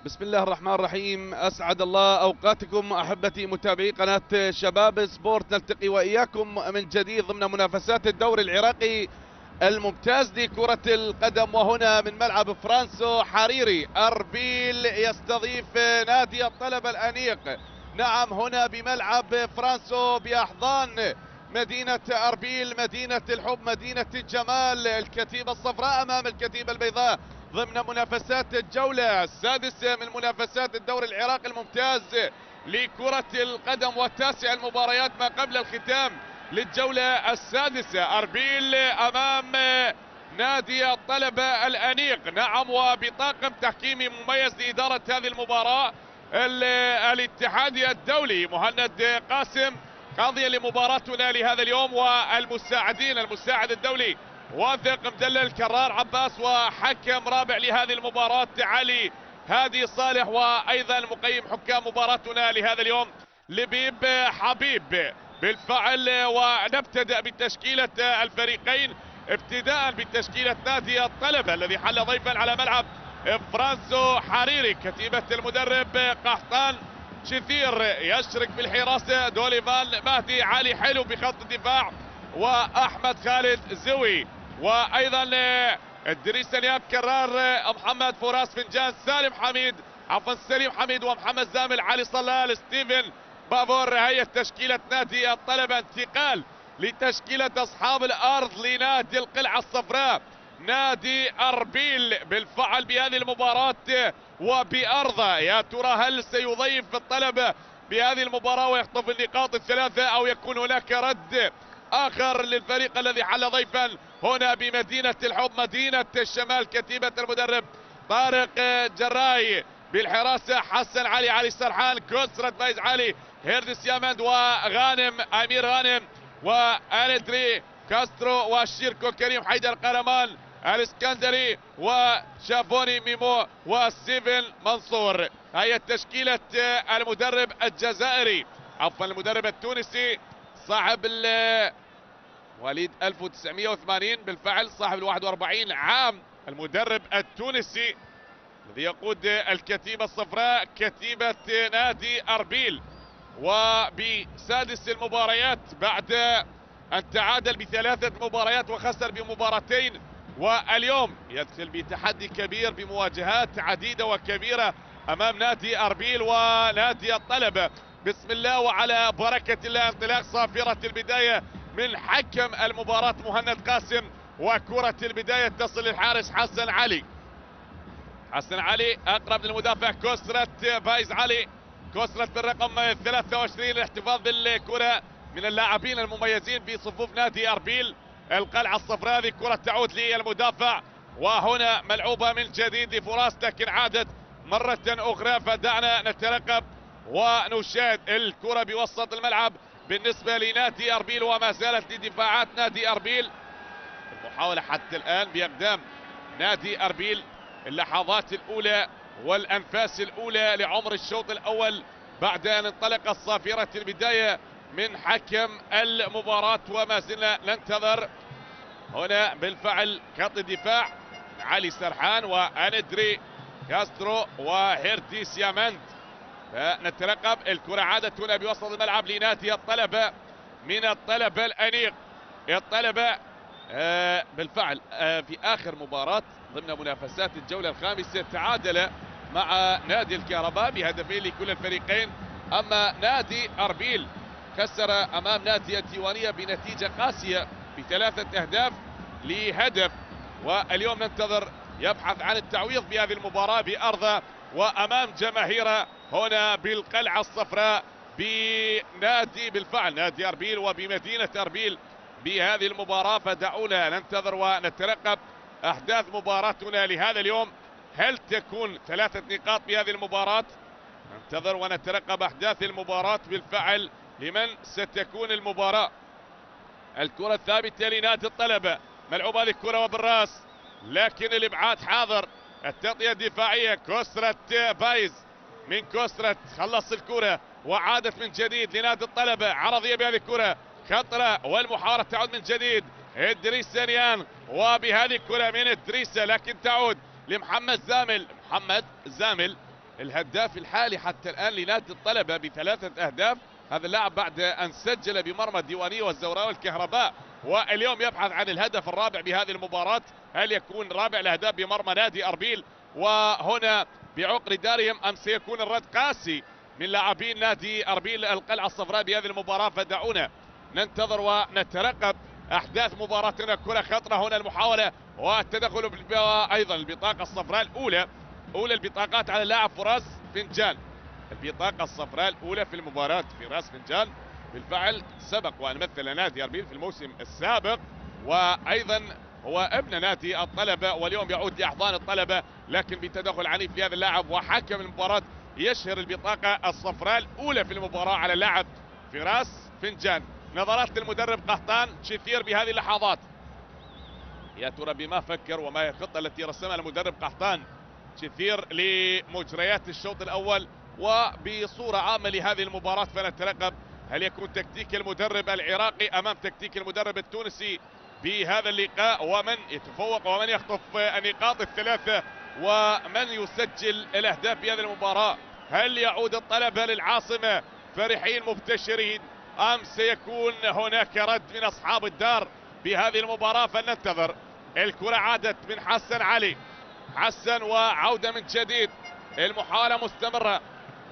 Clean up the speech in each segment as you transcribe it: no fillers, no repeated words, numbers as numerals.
بسم الله الرحمن الرحيم. أسعد الله أوقاتكم أحبتي متابعي قناة شباب سبورت. نلتقي وإياكم من جديد ضمن منافسات الدوري العراقي الممتاز لكرة القدم، وهنا من ملعب فرانسو حريري أربيل يستضيف نادي الطلبة الأنيق. نعم، هنا بملعب فرانسو بأحضان مدينة أربيل، مدينة الحب، مدينة الجمال. الكتيبة الصفراء أمام الكتيبة البيضاء ضمن منافسات الجولة السادسة من منافسات الدوري العراقي الممتاز لكرة القدم، وتاسع المباريات ما قبل الختام للجولة السادسة. أربيل أمام نادي الطلبة الأنيق، نعم، وبطاقم تحكيمي مميز لإدارة هذه المباراة الاتحادي الدولي مهند قاسم قاضيا لمباراتنا لهذا اليوم، والمساعدين المساعد الدولي واثق مدلل كرار عباس، وحكم رابع لهذه المباراة علي هادي صالح، وايضا مقيم حكام مباراتنا لهذا اليوم لبيب حبيب. بالفعل ونبتدأ بتشكيلة الفريقين، ابتداء بتشكيلة نادي الطلبة الذي حل ضيفا على ملعب فرانسو حريري. كتيبة المدرب قحطان شثير، يشرك في الحراسة دوليفان مهدي، علي حلو بخط الدفاع، واحمد خالد زوي، وايضا ادريس نياب كرار، محمد فراس فنجان، سالم حميد، عفوا سليم حميد، ومحمد زامل، علي صلال، ستيفن بافور. هي تشكيلة نادي الطلبة. انتقال لتشكيلة اصحاب الارض لنادي القلعة الصفراء نادي اربيل بالفعل بهذه المباراة وبأرضه. يا ترى هل سيضيف الطلبة بهذه المباراة ويخطف النقاط الثلاثة، او يكون هناك رد اخر للفريق الذي حل ضيفا هنا بمدينة الحب مدينة الشمال؟ كتيبة المدرب طارق جراي، بالحراسة حسن علي، علي سرحان، كسرة فايز علي، هيردس يامند، وغانم امير غانم، واندري كاسترو، وشيركو كريم، حيدر قرمان، الاسكندري، وشافوني ميمو، وستيفن منصور. هي تشكيلة المدرب الجزائري، عفوا المدرب التونسي صاحب مواليد 1980 بالفعل، صاحب 41 عام، المدرب التونسي الذي يقود الكتيبة الصفراء كتيبة نادي أربيل، وبسادس المباريات بعد أن تعادل ب3 مباريات وخسر بمباراتين، واليوم يدخل بتحدي كبير بمواجهات عديدة وكبيرة أمام نادي أربيل ونادي الطلبة. بسم الله وعلى بركة الله، انطلاق صافرة البداية من حكم المباراة مهند قاسم، وكرة البداية تصل للحارس حسن علي. حسن علي اقرب للمدافع كسرة فايز علي، كسرة بالرقم 23 الاحتفاظ بالكرة من اللاعبين المميزين في صفوف نادي أربيل القلعة الصفراء. هذه كرة تعود للمدافع، وهنا ملعوبة من جديد لفراس، لكن عادت مرة أخرى، فدعنا نترقب ونشاهد الكرة بوسط الملعب بالنسبة لنادي أربيل، وما زالت لدفاعات نادي أربيل. المحاولة حتى الآن بأقدام نادي أربيل، اللحظات الأولى والأنفاس الأولى لعمر الشوط الأول بعد أن انطلق الصافرة البداية من حكم المباراة، وما زلنا ننتظر. هنا بالفعل خط الدفاع علي سرحان واندري كاسترو وهيرديس يامند، فنترقب. الكرة عادت هنا بوسط الملعب لنادي الطلبة من الطلبة الأنيق. الطلبة بالفعل في آخر مباراة ضمن منافسات الجولة الخامسة تعادل مع نادي الكهرباء بهدفين لكل الفريقين، أما نادي أربيل خسر أمام نادي الديوانية بنتيجة قاسية ب3 أهداف لهدف. واليوم ننتظر يبحث عن التعويض بهذه المباراة بأرضه وأمام جماهيره هنا بالقلعة الصفراء بنادي بالفعل نادي أربيل وبمدينة أربيل بهذه المباراة. فدعونا ننتظر ونترقب أحداث مباراتنا لهذا اليوم. هل تكون 3 نقاط بهذه المباراة؟ ننتظر ونترقب أحداث المباراة بالفعل، لمن ستكون المباراة. الكرة الثابتة لنادي الطلبة، ملعوبة هذه الكرة وبالراس، لكن الإبعاد حاضر. التغطية الدفاعية، كسرة بايز من كسرة، خلص الكرة وعادت من جديد لنادي الطلبة، عرضية بهذه الكرة، خطرة والمحاولة تعود من جديد. ادريس سنيان، وبهذه الكرة من ادريس، لكن تعود لمحمد زامل، محمد زامل الهداف الحالي حتى الآن لنادي الطلبة ب3 أهداف. هذا اللاعب بعد أن سجل بمرمى الديوانية والزوراء والكهرباء، واليوم يبحث عن الهدف الرابع بهذه المباراة. هل يكون رابع الأهداف بمرمى نادي أربيل؟ وهنا بعقر دارهم أم سيكون الرد قاسي من لاعبين نادي أربيل القلعة الصفراء بهذه المباراة؟ فدعونا ننتظر ونترقب أحداث مباراتنا. كرة خطرة هنا، المحاولة والتدخل أيضا البطاقة الصفراء الأولى، أولى البطاقات على اللاعب فراس فنجان. البطاقة الصفراء الأولى في المباراة فراس فنجان بالفعل سبق وأن مثل نادي أربيل في الموسم السابق، وأيضا هو ابن نادي الطلبة واليوم يعود لأحضان الطلبة، لكن بتدخل عنيف في هذا اللاعب، وحكم المباراة يشهر البطاقة الصفراء الأولى في المباراة على اللاعب فراس فنجان. نظرات للمدرب قحطان شثير بهذه اللحظات، يا ترى بما فكر وما هي الخطة التي رسمها المدرب قحطان شثير لمجريات الشوط الأول وبصورة عامة لهذه المباراة. فنترقب هل يكون تكتيك المدرب العراقي أمام تكتيك المدرب التونسي بهذا اللقاء، ومن يتفوق ومن يخطف النقاط الثلاثة ومن يسجل الأهداف في هذه المباراة. هل يعود الطلبة للعاصمة فرحين مبتشرين أم سيكون هناك رد من أصحاب الدار بهذه المباراة؟ فلننتظر. الكرة عادت من حسن علي، حسن وعودة من جديد، المحاولة مستمرة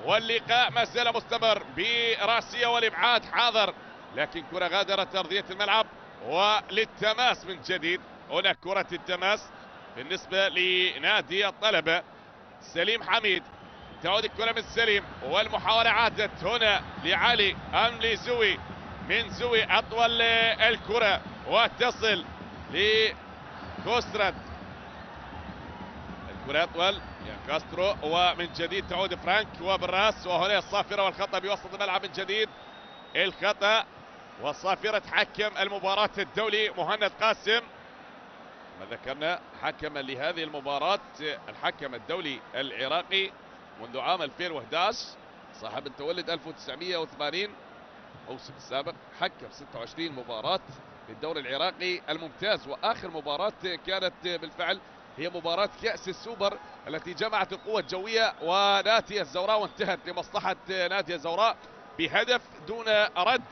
واللقاء ما زال مستمر براسية والإبعاد حاضر، لكن كرة غادرت أرضية الملعب وللتماس من جديد. هنا كرة التماس بالنسبة لنادي الطلبة. سليم حميد، تعود الكرة من سليم والمحاولة عادت هنا لعلي أم لزوي، من زوي أطول الكرة وتصل لكوسترات، الكرة أطول يا كاسترو، ومن جديد تعود فرانك وبالراس، وهنا الصافرة والخطأ بوسط الملعب من جديد. الخطأ والصافرة حكم المباراة الدولي مهند قاسم، ما ذكرنا حكما لهذه المباراة الحكم الدولي العراقي منذ عام 2011، صاحب التولد 1980. الموسم السابق حكم 26 مباراة في الدوري العراقي الممتاز، واخر مباراة كانت بالفعل هي مباراة كأس السوبر التي جمعت القوة الجوية ونادي الزوراء وانتهت لمصلحة نادي الزوراء بهدف دون رد.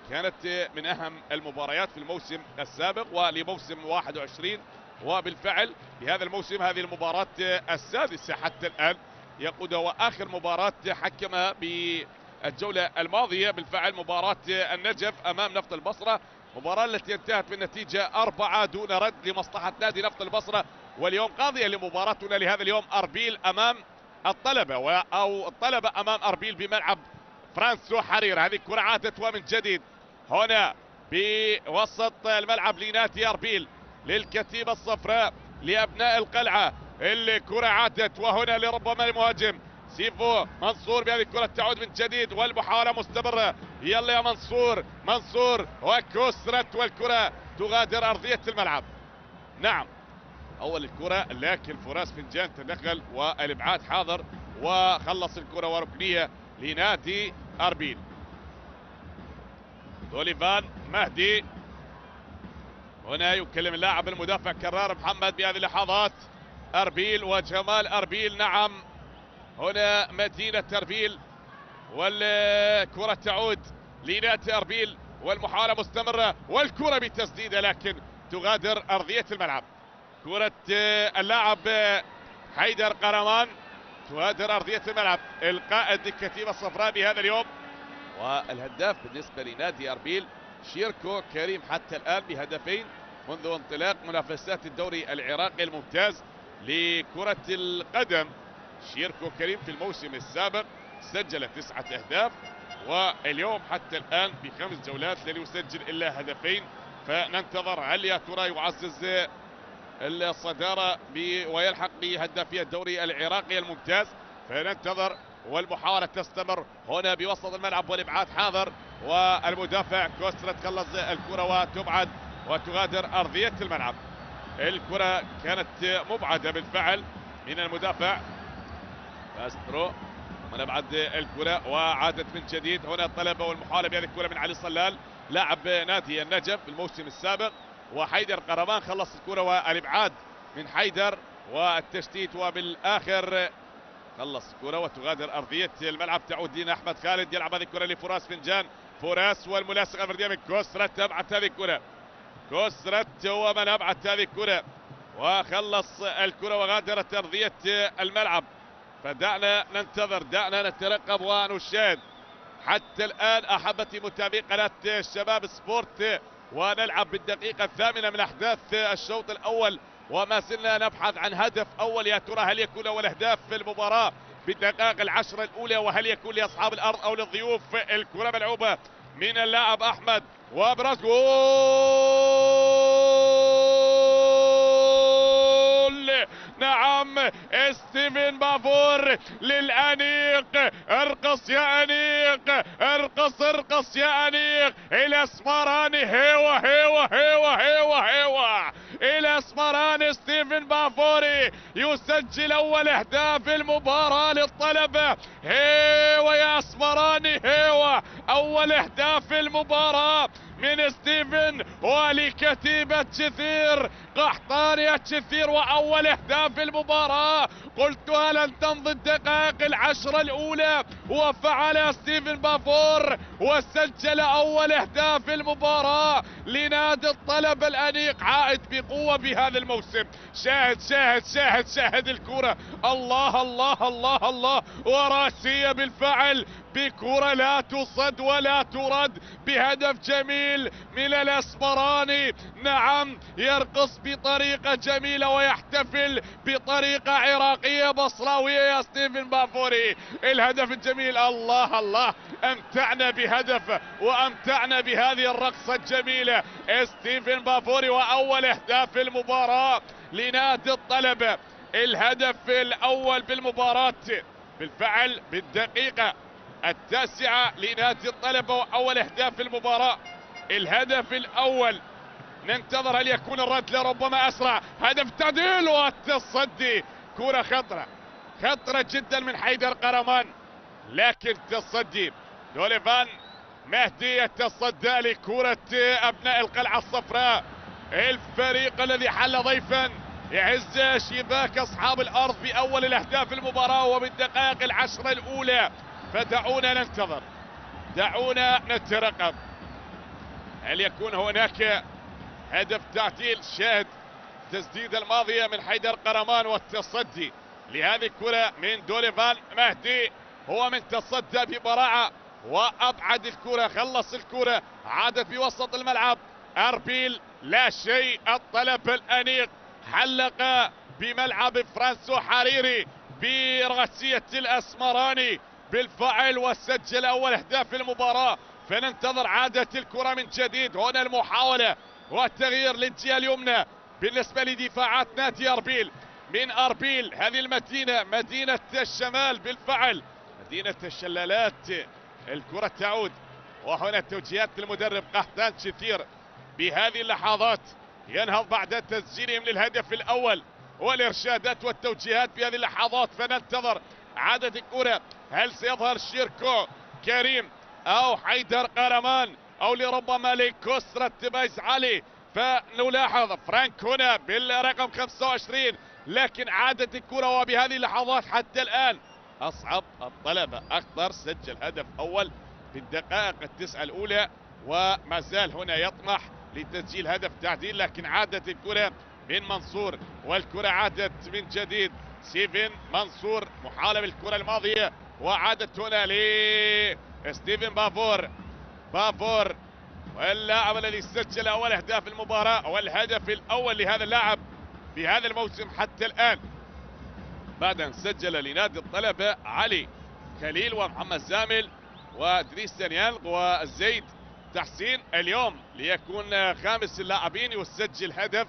كانت من اهم المباريات في الموسم السابق ولموسم 21، وبالفعل بهذا الموسم هذه المباراة السادسة حتى الآن يقودها، واخر مباراة حكمها بالجولة الماضية بالفعل مباراة النجف امام نفط البصرة، مباراة التي انتهت بالنتيجة 4 دون رد لمصلحة نادي نفط البصرة. واليوم قاضية لمباراتنا لهذا اليوم أربيل امام الطلبة، او الطلبة امام أربيل بملعب فرانسو حرير. هذه الكرة عادت ومن جديد هنا بوسط الملعب لنادي أربيل للكتيبة الصفراء لأبناء القلعة. الكرة عادت وهنا لربما المهاجم سيفو منصور بهذه الكرة تعود من جديد والمحاولة مستمرة. يلا يا منصور، منصور وكسرت والكرة تغادر أرضية الملعب. نعم أول الكرة لكن فراس فنجان تدخل والإبعاد حاضر وخلص الكرة وركنية لنادي أربيل. دوليفان مهدي هنا يكلم اللاعب المدافع كرار محمد بهذه اللحظات. أربيل وجمال أربيل، نعم هنا مدينة أربيل، والكرة تعود لنادي أربيل والمحاولة مستمرة والكرة بتسديدة لكن تغادر أرضية الملعب. كرة اللاعب حيدر قرمان تغادر أرضية الملعب. القائد الكتيبة الصفراء بهذا اليوم والهداف بالنسبة لنادي أربيل شيركو كريم حتى الآن بهدفين منذ انطلاق منافسات الدوري العراقي الممتاز لكرة القدم. شيركو كريم في الموسم السابق سجل 9 أهداف، واليوم حتى الآن ب5 جولات لن يسجل إلا هدفين. فننتظر هل يا ترى يعزز الصدارة ويلحق بهدافي الدوري العراقي الممتاز؟ فننتظر والمحاولة تستمر هنا بوسط الملعب والإبعاد حاضر، والمدافع كوسترا تخلص الكرة وتبعد وتغادر أرضية الملعب. الكرة كانت مبعدة بالفعل من المدافع كاسترو، من أبعد الكرة وعادت من جديد. هنا الطلبة والمحاولة بهذه الكرة من علي صلال لاعب نادي النجف في الموسم السابق، وحيدر قرمان خلص الكرة والإبعاد من حيدر والتشتيت، وبالآخر خلص كرة وتغادر أرضية الملعب، تعود لنا أحمد خالد، يلعب هذه الكرة لفراس فنجان، فراس والملاصقة الفردية من كوسرت، أبعد هذه الكرة، كوسرت هو من أبعد هذه الكرة وخلص الكرة وغادرت أرضية الملعب. فدعنا ننتظر، دعنا نترقب ونشاهد حتى الآن أحبتي متابعي قناة شباب سبورت، ونلعب بالدقيقة الثامنة من أحداث الشوط الأول، وما زلنا نبحث عن هدف أول. يا ترى هل يكون أول أهداف في المباراة بالدقائق العشرة الأولى، وهل يكون لأصحاب الأرض أو للضيوف؟ الكرة ملعوبة من اللاعب أحمد وأبرز جول، نعم ستيفن بافور للأنيق، ارقص يا أنيق، ارقص ارقص يا أنيق، الأسمراني هيوة هيوة هيوة هيوة هيوة الأسمراني ستيفن بافوري يسجل أول أهداف المباراة للطلبة. هيوة يا أسمراني هيوة، أول أهداف المباراة من ستيفن ولكتيبة شثير قحطانية شثير، وأول أهداف المباراة قلتها لن تمضي الدقائق العشرة الأولى، وفعل ستيفن بافور وسجل أول أهداف المباراة لنادي الطلبة الأنيق، عائد بقوة بهذا الموسم. شاهد شاهد شاهد شاهد الكرة، الله الله الله الله، وراسية بالفعل بكرة لا تصد ولا ترد، بهدف جميل من الأسمراني، نعم يرقص بطريقة جميلة ويحتفل بطريقة عراقية بصراوية يا ستيفن بافوري. الهدف الجميل، الله الله، امتعنا بهدف وامتعنا بهذه الرقصة الجميلة ستيفن بافوري، واول اهداف المباراة لنادي الطلبة، الهدف الاول بالمباراة بالفعل بالدقيقة التاسعة لنادي الطلبة، واول اهداف المباراة الهدف الاول. ننتظر هل يكون الرد، لربما اسرع، هدف تعديل والتصدي، كرة خطرة خطرة جدا من حيدر قرمان، لكن تصدي دوليفان مهدي يتصدى لكرة ابناء القلعة الصفراء، الفريق الذي حل ضيفا يعز شباك اصحاب الارض باول الاهداف المباراة وبالدقائق العشرة الاولى. فدعونا ننتظر، دعونا نترقب، هل يكون هناك هدف تعديل؟ شاهد تسديد الماضية من حيدر قرمان والتصدي لهذه الكرة من دوليفان مهدي، هو من تصدى ببراعة وأبعد الكرة، خلص الكرة، عادت بوسط الملعب، أربيل لا شيء، الطلب الأنيق حلق بملعب فرانسو حريري براسية الأسمراني بالفعل وسجل أول أهداف المباراة. فننتظر عادة الكرة من جديد، هنا المحاولة والتغيير للجهة اليمنى بالنسبة لدفاعات نادي أربيل، من أربيل هذه المدينة مدينة الشمال بالفعل، مدينة الشلالات، الكرة تعود، وهنا توجيهات المدرب قحطان شثير بهذه اللحظات، ينهض بعد تسجيلهم للهدف الأول، والإرشادات والتوجيهات بهذه اللحظات. فننتظر عادة الكرة، هل سيظهر شيركو كريم أو حيدر قرمان أو لربما لكسرة بايز علي؟ فنلاحظ فرانك هنا بالرقم 25، لكن عادت الكرة وبهذه اللحظات حتى الآن أصعب الطلبة. أخضر سجل هدف أول في الدقائق التسعة الأولى، وما زال هنا يطمح لتسجيل هدف تعديل، لكن عادت الكرة من منصور، والكرة عادت من جديد ستيفن منصور، محاولة بالكرة الماضية، وعادت هنا لستيفن بافور، بافور واللاعب الذي سجل أول أهداف المباراة والهدف الأول لهذا اللاعب في هذا الموسم حتى الآن، بعد أن سجل لنادي الطلبة علي خليل ومحمد زامل وادريس سانيانغ وزيد تحسين، اليوم ليكون خامس اللاعبين يسجل هدف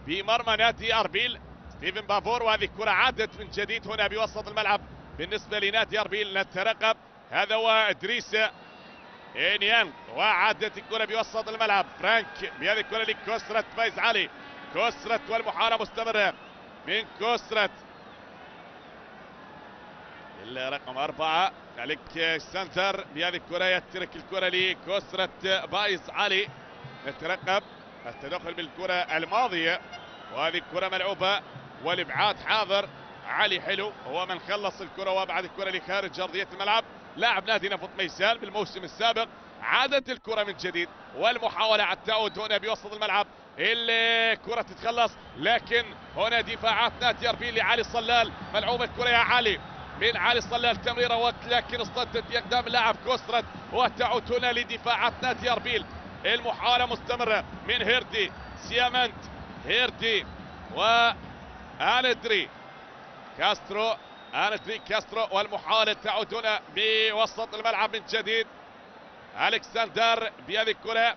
بمرمى نادي أربيل ستيفن بافور. وهذه الكرة عادت من جديد هنا بوسط الملعب بالنسبة لنادي أربيل، نترقب، هذا هو ادريس انيانغ، وعادت الكرة بوسط الملعب، فرانك بهذه الكرة لكسرة بايز علي، كسرة والمحاولة مستمرة من كسرة الرقم 4 عليك سانتر بهذه الكرة، يترك الكرة لكسرة بايز علي، نترقب التدخل بالكرة الماضية، وهذه الكرة ملعوبة والابعاد حاضر، علي حلو هو من خلص الكرة وابعد الكرة لخارج ارضية الملعب. لاعب نادي نفط ميسان بالموسم السابق. عادت الكرة من جديد والمحاولة على التعود هنا بوسط الملعب. الكرة تتخلص لكن هنا دفاعات نادي اربيل لعلي الصلال. ملعوبة الكرة يا علي من علي الصلال، تمريرة وقت لكن اصطدت بأقدام اللاعب كوسترد وتعود هنا لدفاعات نادي اربيل. المحاولة مستمرة من هيردي سيامنت، هيردي وآندري كاسترو، آندري كاسترو، والمحاولة تعود هنا بوسط الملعب من جديد. ألكسندر بهذه الكرة،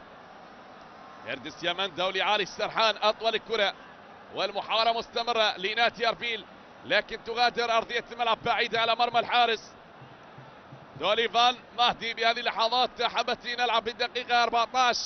هيردي سيامنت دولي عالي السرحان أطول الكرة والمحاولة مستمرة لنادي أربيل لكن تغادر أرضية الملعب بعيدة على مرمى الحارس. دوليفان مهدي بهذه اللحظات حبتي نلعب بالدقيقة 14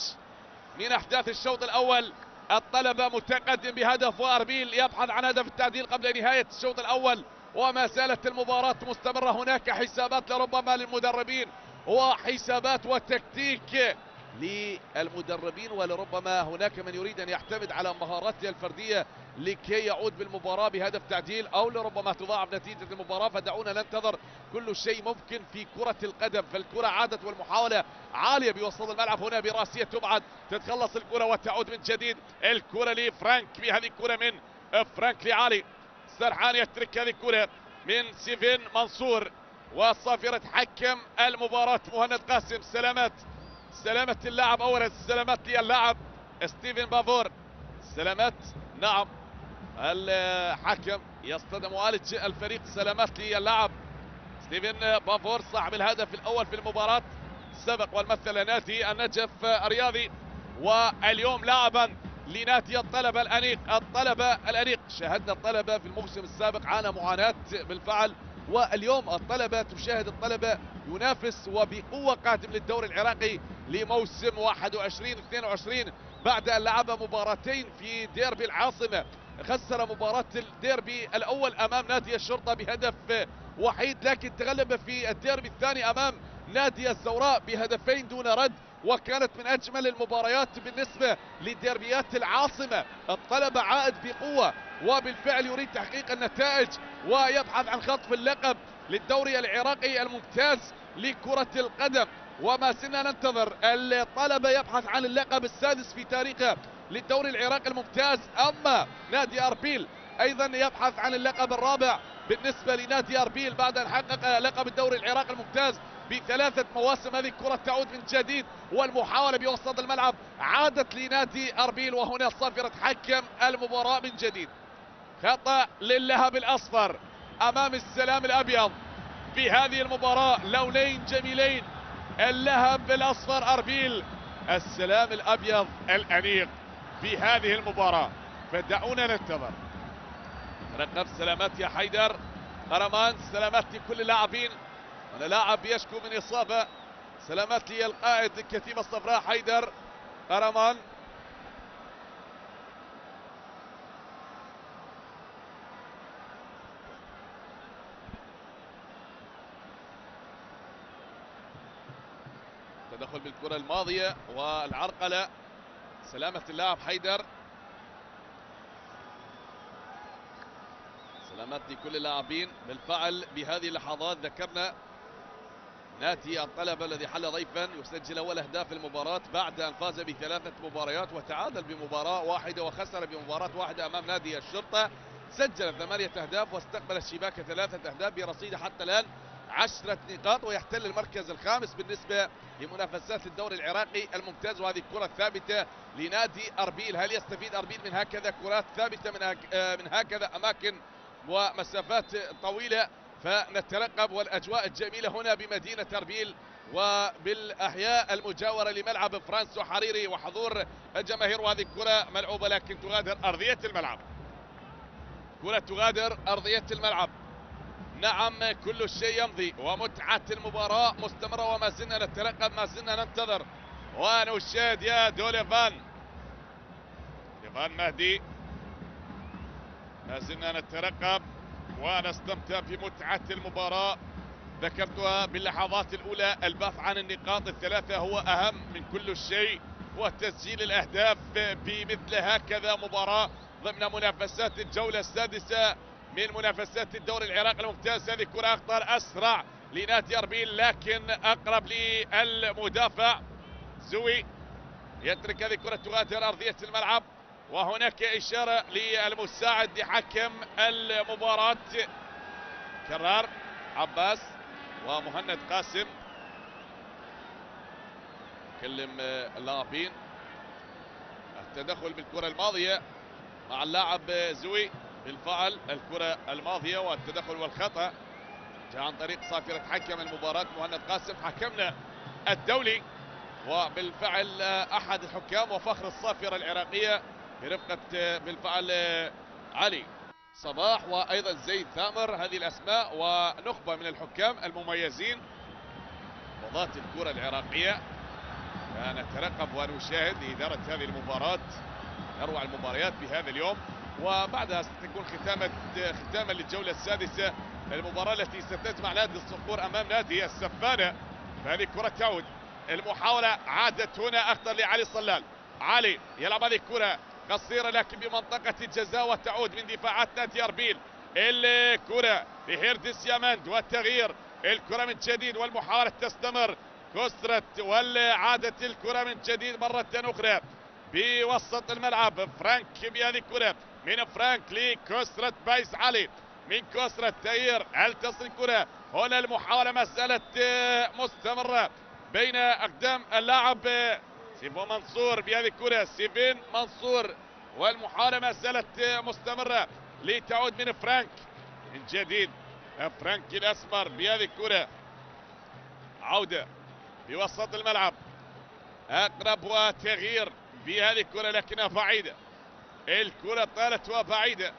من أحداث الشوط الأول. الطلبة متقدم بهدف وأربيل يبحث عن هدف التعديل قبل نهاية الشوط الأول وما زالت المباراة مستمرة. هناك حسابات لربما للمدربين وحسابات وتكتيك للمدربين ولربما هناك من يريد أن يعتمد على مهاراته الفردية لكي يعود بالمباراة بهدف تعديل أو لربما تضاعف نتيجة المباراة. فدعونا ننتظر، كل شيء ممكن في كرة القدم. فالكرة عادت والمحاولة عالية بوسط الملعب هنا براسية تبعد، تتخلص الكرة وتعود من جديد. الكرة لفرانك بهذه الكرة من فرانك لعلي سرحان، يترك هذه الكرة من سيفين منصور وصافرة حكم المباراة مهند قاسم. سلامة اللاعب اولا، سلامات للاعب ستيفن بافور، سلامات نعم الحكم يصطدم والد الفريق. سلامات للاعب ستيفن بافور صاحب الهدف الاول في المباراة سبق والمثل نادي النجف الرياضي واليوم لاعبا لنادي الطلبة الأنيق. شاهدنا الطلبة في الموسم السابق عانى معاناة بالفعل، واليوم الطلبة ينافس وبقوة قادم للدوري العراقي لموسم 21-22 بعد أن لعب مباراتين في ديربي العاصمة. خسر مباراة الديربي الأول أمام نادي الشرطة بهدف وحيد، لكن تغلب في الديربي الثاني أمام نادي الزوراء بهدفين دون رد، وكانت من أجمل المباريات بالنسبة لديربيات العاصمة. الطلبة عائد بقوة وبالفعل يريد تحقيق النتائج ويبحث عن خطف اللقب للدوري العراقي الممتاز لكرة القدم. وما زلنا ننتظر، الطلبة يبحث عن اللقب السادس في تاريخه للدوري العراقي الممتاز، أما نادي أربيل أيضا يبحث عن اللقب الرابع بالنسبة لنادي أربيل بعد أن حقق لقب الدوري العراقي الممتاز ب3 مواسم. هذه الكرة تعود من جديد والمحاولة بوسط الملعب عادت لنادي أربيل وهنا صافرة حكم المباراة من جديد. خطأ للهب الأصفر أمام السلام الأبيض في هذه المباراة، لونين جميلين، اللهب الأصفر أربيل، السلام الأبيض الأنيق في هذه المباراة. فدعونا ننتظر. رقم سلامات يا حيدر قرمان، سلامات لكل اللاعبين. هنا لاعب يشكو من إصابة، سلامات لي القائد الكتيبة الصفراء حيدر قرمان. تدخل بالكرة الماضية والعرقلة، سلامة اللاعب حيدر، سلامات لكل اللاعبين. بالفعل بهذه اللحظات ذكرنا نادي الطلبة الذي حل ضيفا يسجل أول أهداف المباراة بعد أن فاز ب3 مباريات وتعادل بمباراة واحدة وخسر بمباراة واحدة أمام نادي الشرطة. سجل 8 أهداف واستقبل الشباك 3 أهداف برصيد حتى الآن 10 نقاط، ويحتل المركز الخامس بالنسبة لمنافسات الدوري العراقي الممتاز. وهذه الكرة الثابتة لنادي أربيل، هل يستفيد أربيل من هكذا كرات ثابتة من هكذا أماكن ومسافات طويلة؟ فنترقب، والأجواء الجميلة هنا بمدينة أربيل وبالأحياء المجاورة لملعب فرانسو حريري وحضور الجماهير. وهذه الكرة ملعوبة لكن تغادر أرضية الملعب، كرة تغادر أرضية الملعب. نعم كل شيء يمضي ومتعة المباراة مستمرة وما زلنا نترقب، ما زلنا ننتظر ونشاهد يا دوليفان مهدي. ما زلنا نترقب ونستمتع بمتعة المباراة. ذكرتها باللحظات الأولى، البحث عن النقاط الثلاثة هو أهم من كل شيء، وتسجيل الأهداف بمثل هكذا مباراة ضمن منافسات الجولة السادسة من منافسات الدوري العراقي الممتاز. هذه كرة أخطر أسرع لنادي أربيل لكن أقرب للمدافع. زوي يترك هذه الكرة تغادر أرضية الملعب، وهناك إشارة للمساعد لحكم المباراة كرار عباس ومهند قاسم كلم اللاعبين. التدخل بالكرة الماضية مع اللاعب زوي بالفعل الكرة الماضية والتدخل والخطأ جاء عن طريق صافرة حكم المباراة مهند قاسم حكمنا الدولي، وبالفعل أحد الحكام وفخر الصافرة العراقية برفقة بالفعل علي صباح وأيضا زيد ثامر. هذه الأسماء ونخبة من الحكام المميزين. قضاة الكرة العراقية نترقب ونشاهد لإدارة هذه المباراة أروع المباريات بهذا اليوم، وبعدها ستكون ختاما للجولة السادسة المباراة التي ستجمع نادي الصقور أمام نادي السفانة. فهذه كرة تعود، المحاولة عادت هنا أخطر لعلي صلال. علي يلعب هذه الكرة قصيرة لكن بمنطقة الجزاء وتعود من دفاعات نادي أربيل. الكرة لهيردس يامند والتغيير، الكرة من جديد والمحاولة تستمر. كسرت والعادة الكرة من جديد مرة أخرى بوسط الملعب. فرانك بهذه الكرة من فرانك لكسرة بايس علي، من كسرة تغيير. هل تصل الكرة هنا؟ المحاولة ما زالت مستمرة بين أقدام اللاعب سيفو منصور بهذه الكرة. سيفين منصور والمحاولة ما زالت مستمرة لتعود من فرانك من جديد. فرانك الأسمر بهذه الكرة، عودة بوسط الملعب أقرب وتغيير بهذه الكرة لكنها بعيدة. الكرة طالت وبعيدة،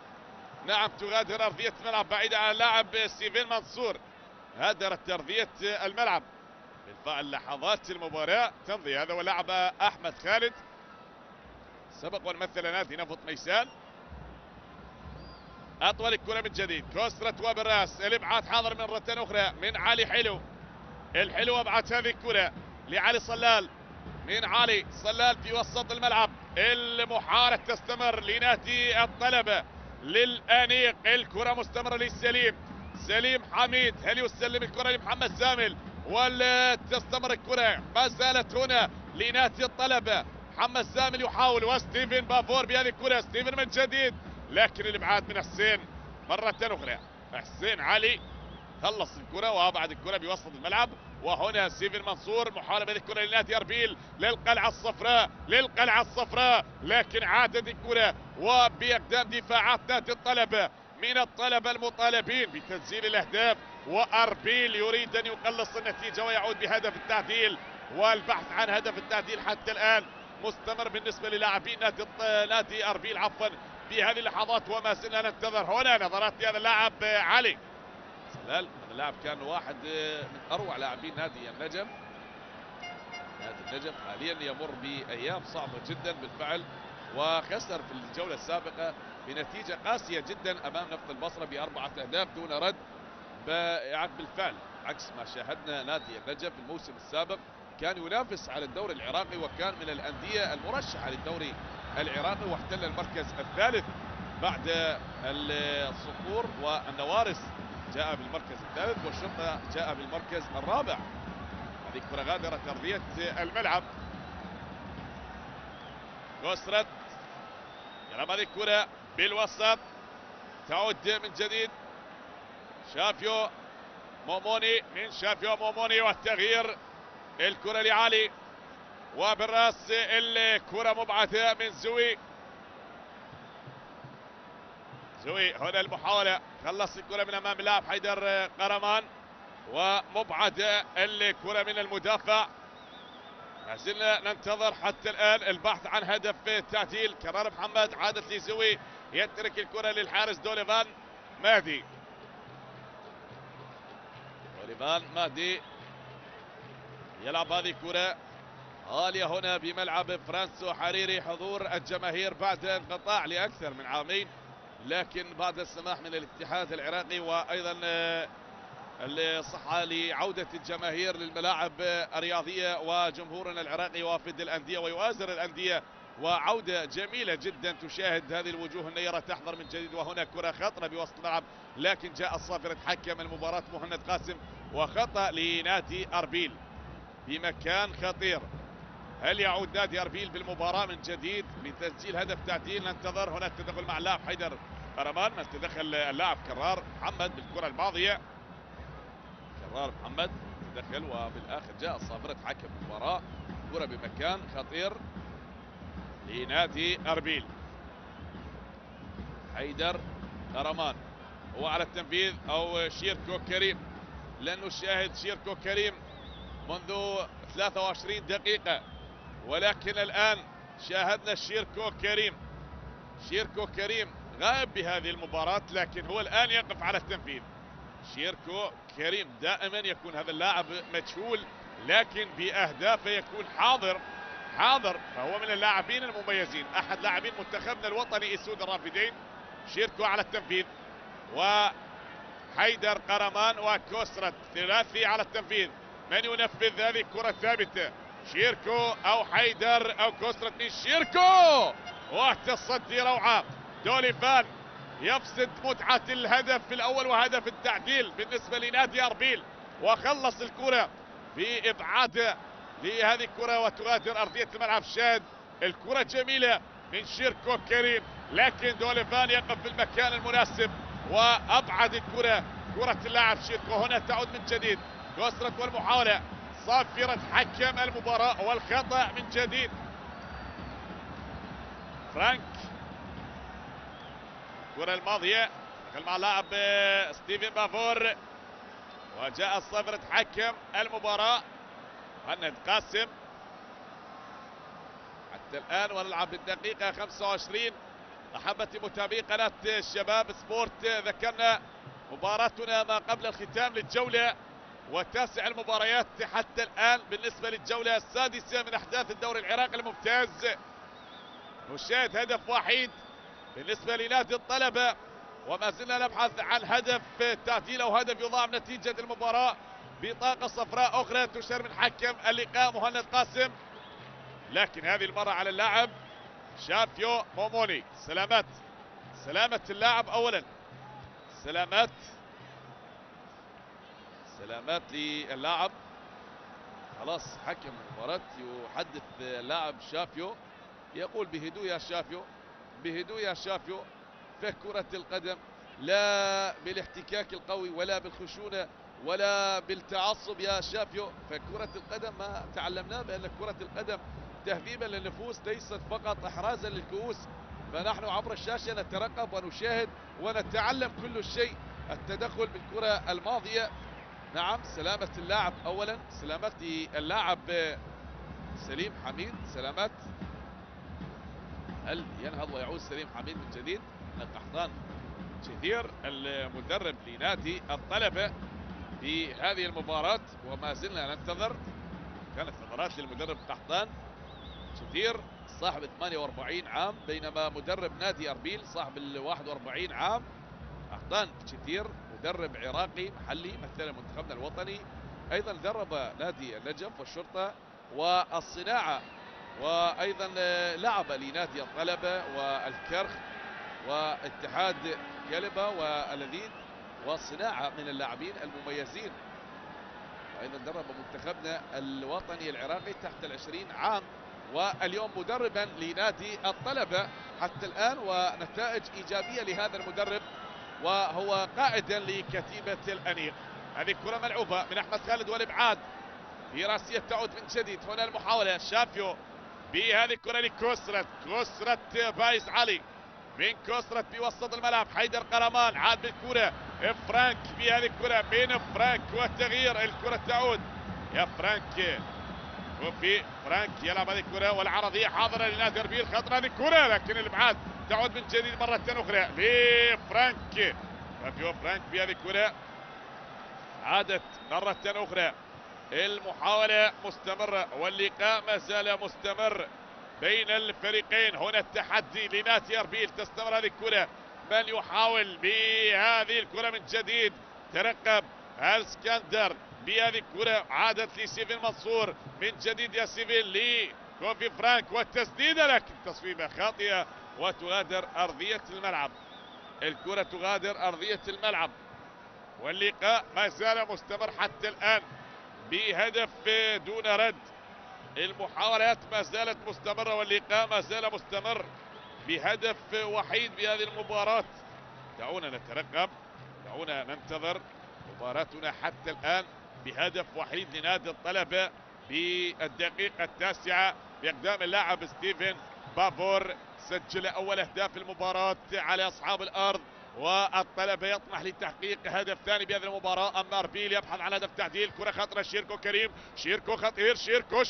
نعم تغادر أرضية الملعب بعيدة عن اللاعب سيفين منصور. هدرت أرضية الملعب بالفعل. لحظات المباراة تمضي. هذا هو اللاعب أحمد خالد سبق ومثل نادي نفط ميسان. أطول الكرة من جديد، كسرت وبالراس، الإبعاد حاضر مرة أخرى من علي حلو. الحلو أبعد هذه الكرة لعلي صلال، من علي صلال في وسط الملعب. المحاولة تستمر لنادي الطلبة للأنيق. الكرة مستمرة للسليم، سليم حميد. هل يسلم الكرة لمحمد زامل ولا تستمر الكرة؟ ما زالت هنا لنادي الطلبة. محمد زامل يحاول وستيفن بافور بهذه الكرة. ستيفن من جديد لكن الابعاد من حسين مرة أخرى. حسين علي خلص الكرة وابعد الكرة بوسط الملعب. وهنا ستيفن منصور محاولة بهذه الكرة لنادي أربيل للقلعة الصفراء، للقلعة الصفراء، لكن عادت الكرة وبأقدام دفاعات نادي الطلبة من الطلبة المطالبين بتسجيل الأهداف. وأربيل يريد أن يقلص النتيجة ويعود بهدف التعديل، والبحث عن هدف التعديل حتى الآن مستمر بالنسبة للاعبين نادي أربيل عفوا في هذه اللحظات. وما زلنا ننتظر. هنا نظرات لهذا اللاعب علي صلال. هذا اللاعب كان واحد من أروع لاعبين نادي النجم. نادي النجم حاليا يمر بأيام صعبة جدا بالفعل، وخسر في الجولة السابقة بنتيجة قاسية جدا أمام نفط البصرة ب4 أهداف دون رد. بالفعل عكس ما شاهدنا نادي النجم في الموسم السابق، كان ينافس على الدوري العراقي وكان من الأندية المرشحة للدوري العراقي، واحتل المركز الثالث بعد الصقور والنوارس جاء بالمركز الثالث، والشرطة جاء بالمركز الرابع. هذه الكرة غادرت أرضية الملعب. كسرت يلعب هذه الكرة بالوسط، تعود من جديد شافيو موموني، من شافيو موموني والتغيير. الكرة لعلي وبالراس، الكرة مبعثة من زوي. زوي هنا المحاولة، خلص الكرة من أمام اللاعب حيدر قرمان، ومبعدة الكرة من المدافع. ما زلنا ننتظر حتى الآن البحث عن هدف التعديل. كرار محمد عادت لزوي، يترك الكرة للحارس دوليفان مهدي. دوليفان مهدي يلعب هذه الكرة عالية هنا بملعب فرانسو حريري. حضور الجماهير بعد انقطاع لأكثر من عامين، لكن بعد السماح من الاتحاد العراقي وأيضا الصحة لعودة الجماهير للملاعب الرياضية، وجمهورنا العراقي يوافد الأندية ويؤازر الأندية وعودة جميلة جدا. تشاهد هذه الوجوه النيرة تحضر من جديد. وهنا كرة خطرة بوسط الملعب، لكن جاء الصافرة حكم المباراة مهند قاسم، وخطأ لنادي أربيل بمكان خطير. هل يعود نادي أربيل بالمباراة من جديد لتسجيل هدف تعديل؟ ننتظر. هناك تدخل مع اللاعب حيدر قرمان، ما تدخل اللاعب كرار محمد بالكرة الماضية. كرار محمد دخل، وبالآخر جاء الصافرة حكم المباراة. كرة بمكان خطير لنادي أربيل. حيدر قرمان هو على التنفيذ، أو شيركو كريم، لأنه شاهد شيركو كريم منذ 23 دقيقة، ولكن الآن شاهدنا شيركو كريم. شيركو كريم غائب بهذه المباراة، لكن هو الآن يقف على التنفيذ. شيركو كريم دائما يكون هذا اللاعب مجهول، لكن بأهدافه يكون حاضر. فهو من اللاعبين المميزين، أحد لاعبين منتخبنا الوطني أسود الرافدين. شيركو على التنفيذ، وحيدر قرمان وكوسرت، ثلاثي على التنفيذ. من ينفذ هذه الكرة الثابتة؟ شيركو أو حيدر أو كوسرت؟ من شيركو، والتصدي روعة. دوليفان يفسد متعة الهدف الأول وهدف التعديل بالنسبة لنادي أربيل، وخلص الكرة بإبعاد لهذه الكرة وتغادر أرضية الملعب. شاهد الكرة جميلة من شيركو كريم، لكن دوليفان يقف في المكان المناسب وأبعد الكرة. كرة اللاعب شيركو. هنا تعود من جديد كوسرت، والمحاولة صافرة حكم المباراة والخطأ من جديد. فرانك الكرة الماضية دخل مع لاعب ستيفن بافور، وجاء صافرة حكم المباراة مهند قاسم. حتى الآن ونلعب بالدقيقة 25. أحبتي متابعي قناة الشباب سبورت، ذكرنا مباراتنا ما قبل الختام للجولة وتاسع المباريات حتى الآن بالنسبة للجولة السادسة من أحداث الدوري العراقي الممتاز. نشاهد هدف وحيد بالنسبة لنادي الطلبة، وما زلنا نبحث عن هدف تعديل أو هدف يضاعف نتيجة المباراة. بطاقة صفراء أخرى تشير من حكم اللقاء مهند قاسم، لكن هذه المرة على اللاعب شافيو موموني. سلامة اللاعب أولا، سلامات للاعب. خلاص حكم المباراة يحدث اللاعب شافيو، يقول بهدوء يا شافيو، فكرة القدم لا بالاحتكاك القوي ولا بالخشونة ولا بالتعصب يا شافيو. فكرة القدم ما تعلمناه بأن كرة القدم تهذيبا للنفوس، ليست فقط احرازا للكؤوس. فنحن عبر الشاشة نترقب ونشاهد ونتعلم كل شيء. التدخل بالكرة الماضية، نعم، سلامة اللاعب اولا، سلامة اللاعب سليم حميد. سلامات، هل ينهض ويعود سليم حميد من جديد؟ القحطان كثير المدرب لنادي الطلبة في هذه المباراة، وما زلنا ننتظر. كانت مباراة للمدرب قحطان كثير صاحب 48 عام، بينما مدرب نادي أربيل صاحب 41 عام. قحطان كثير مدرب عراقي محلي، مثل منتخبنا الوطني، ايضا درب نادي النجف والشرطة والصناعة، وايضا لعب لنادي الطلبة والكرخ واتحاد كلبة واللذيذ والصناعة من اللاعبين المميزين. وايضا درب منتخبنا الوطني العراقي تحت 20 عام، واليوم مدربا لنادي الطلبة حتى الآن، ونتائج إيجابية لهذا المدرب، وهو قائدا لكتيبة الأنيق. هذه كرة ملعوبة من أحمد خالد والإبعاد في راسية تعود من جديد. هنا المحاولة شافيو بهذه الكرة لكوسرت بايز علي، من كوسرت بوسط الملعب. حيدر قرمان عاد بالكرة، فرانك بهذه الكرة من فرانك والتغيير. الكرة تعود يا فرانك، وفي فرانك يلعب هذه الكرة والعرضية حاضرة لنادي أربيل. خطر هذه الكرة، لكن الإبعاد تعود من جديد مرة أخرى لفرانك. فرانك بهذه الكرة عادت مرة أخرى. المحاولة مستمرة واللقاء ما زال مستمر بين الفريقين. هنا التحدي لنادي أربيل، تستمر هذه الكرة. من يحاول بهذه الكرة من جديد؟ ترقب الاسكندر بهذه الكرة، عادت لسيفين منصور من جديد. يا سيفين كوفي فرانك والتسديدة، لكن تصويبة خاطئة وتغادر أرضية الملعب. الكرة تغادر أرضية الملعب، واللقاء ما زال مستمر حتى الآن بهدف دون رد. المحاولات ما زالت مستمرة واللقاء ما زال مستمر بهدف وحيد بهذه المباراة. دعونا نترقب، دعونا ننتظر. مباراتنا حتى الآن بهدف وحيد لنادي الطلبة بالدقيقة 9 بإقدام اللاعب ستيفن بافور. سجل أول أهداف المباراة على أصحاب الأرض، والطلبة يطمح لتحقيق هدف ثاني بهذه المباراة. أما أربيل يبحث عن هدف تعديل. كرة خطرة شيركو كريم، شيركو خطير، شيركو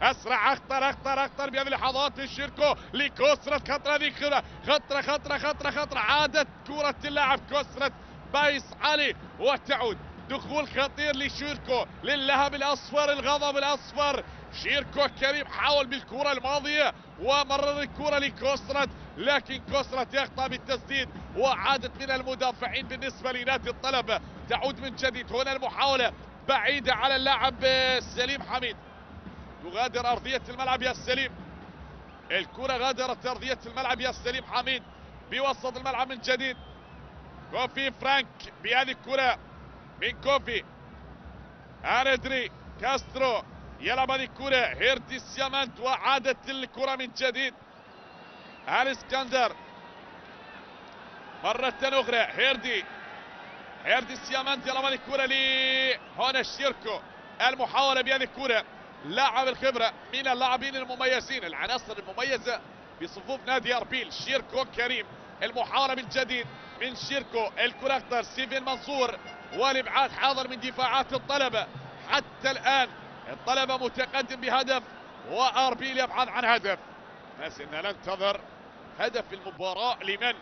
أسرع، أخطر بهذه اللحظات. شيركو لكسرة خطرة، هذه خطرة عادت كرة اللاعب كسرة بايس علي، وتعود دخول خطير لشيركو للهب الأصفر، الغضب الأصفر. شيركو كريم حاول بالكرة الماضية ومرر الكرة لكسرة، لكن كسرة يخطأ بالتسديد، وعادت من المدافعين بالنسبة لنادي الطلبة. تعود من جديد هنا المحاولة بعيدة على اللاعب سليم حميد. تغادر أرضية الملعب يا سليم، الكرة غادرت أرضية الملعب يا سليم حميد بوسط الملعب من جديد. كوفي فرانك بهذه الكرة من كوفي. أندري كاسترو يلعب هذه الكرة. هيردي سيامانت، وعادت الكرة من جديد. الاسكندر مرة أخرى. هيردي سيامانت يلعب هذه الكرة هنا شيركو. المحاولة بهذه الكرة، لاعب الخبرة من اللاعبين المميزين، العناصر المميزة بصفوف نادي أربيل. شيركو كريم، المحاولة من جديد من شيركو. الكرة أخطر ستيفن منصور، والابعاد حاضر من دفاعات الطلبة. حتى الآن الطلبة متقدم بهدف، وأربيل يبحث عن هدف. ما زلنا ننتظر هدف المباراة لمن؟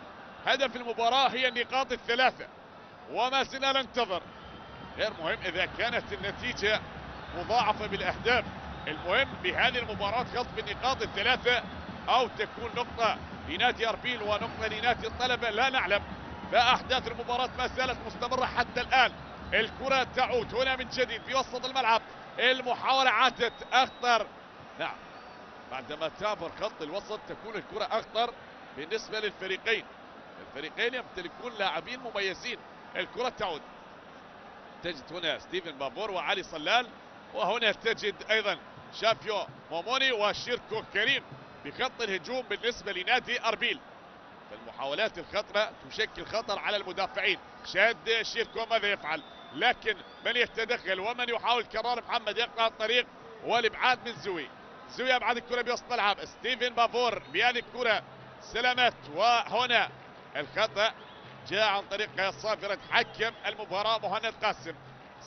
هدف المباراة هي النقاط الثلاثة، وما زلنا ننتظر. غير مهم إذا كانت النتيجة مضاعفة بالأهداف، المهم بهذه المباراة خطف النقاط الثلاثة، أو تكون نقطة لنادي أربيل ونقطة لنادي الطلبة، لا نعلم. فأحداث المباراة ما زالت مستمرة حتى الآن. الكرة تعود هنا من جديد في وسط الملعب. المحاولة عادت أخطر، نعم، بعدما تعبر خط الوسط تكون الكرة أخطر بالنسبة للفريقين. الفريقين يمتلكون لاعبين مميزين. الكرة تعود، تجد هنا ستيفن بافور وعلي صلال، وهنا تجد أيضا شافيو موموني وشيركو كريم بخط الهجوم بالنسبة لنادي أربيل. فالمحاولات الخطرة تشكل خطر على المدافعين. شاد شيركو ماذا يفعل؟ لكن من يتدخل ومن يحاول؟ كرار محمد يقطع الطريق، والابعاد من زوي يبعد الكرة بوسط الملعب. ستيفن بافور بهذه الكرة، سلامات، وهنا الخطأ جاء عن طريق صافرة حكم المباراة مهند قاسم.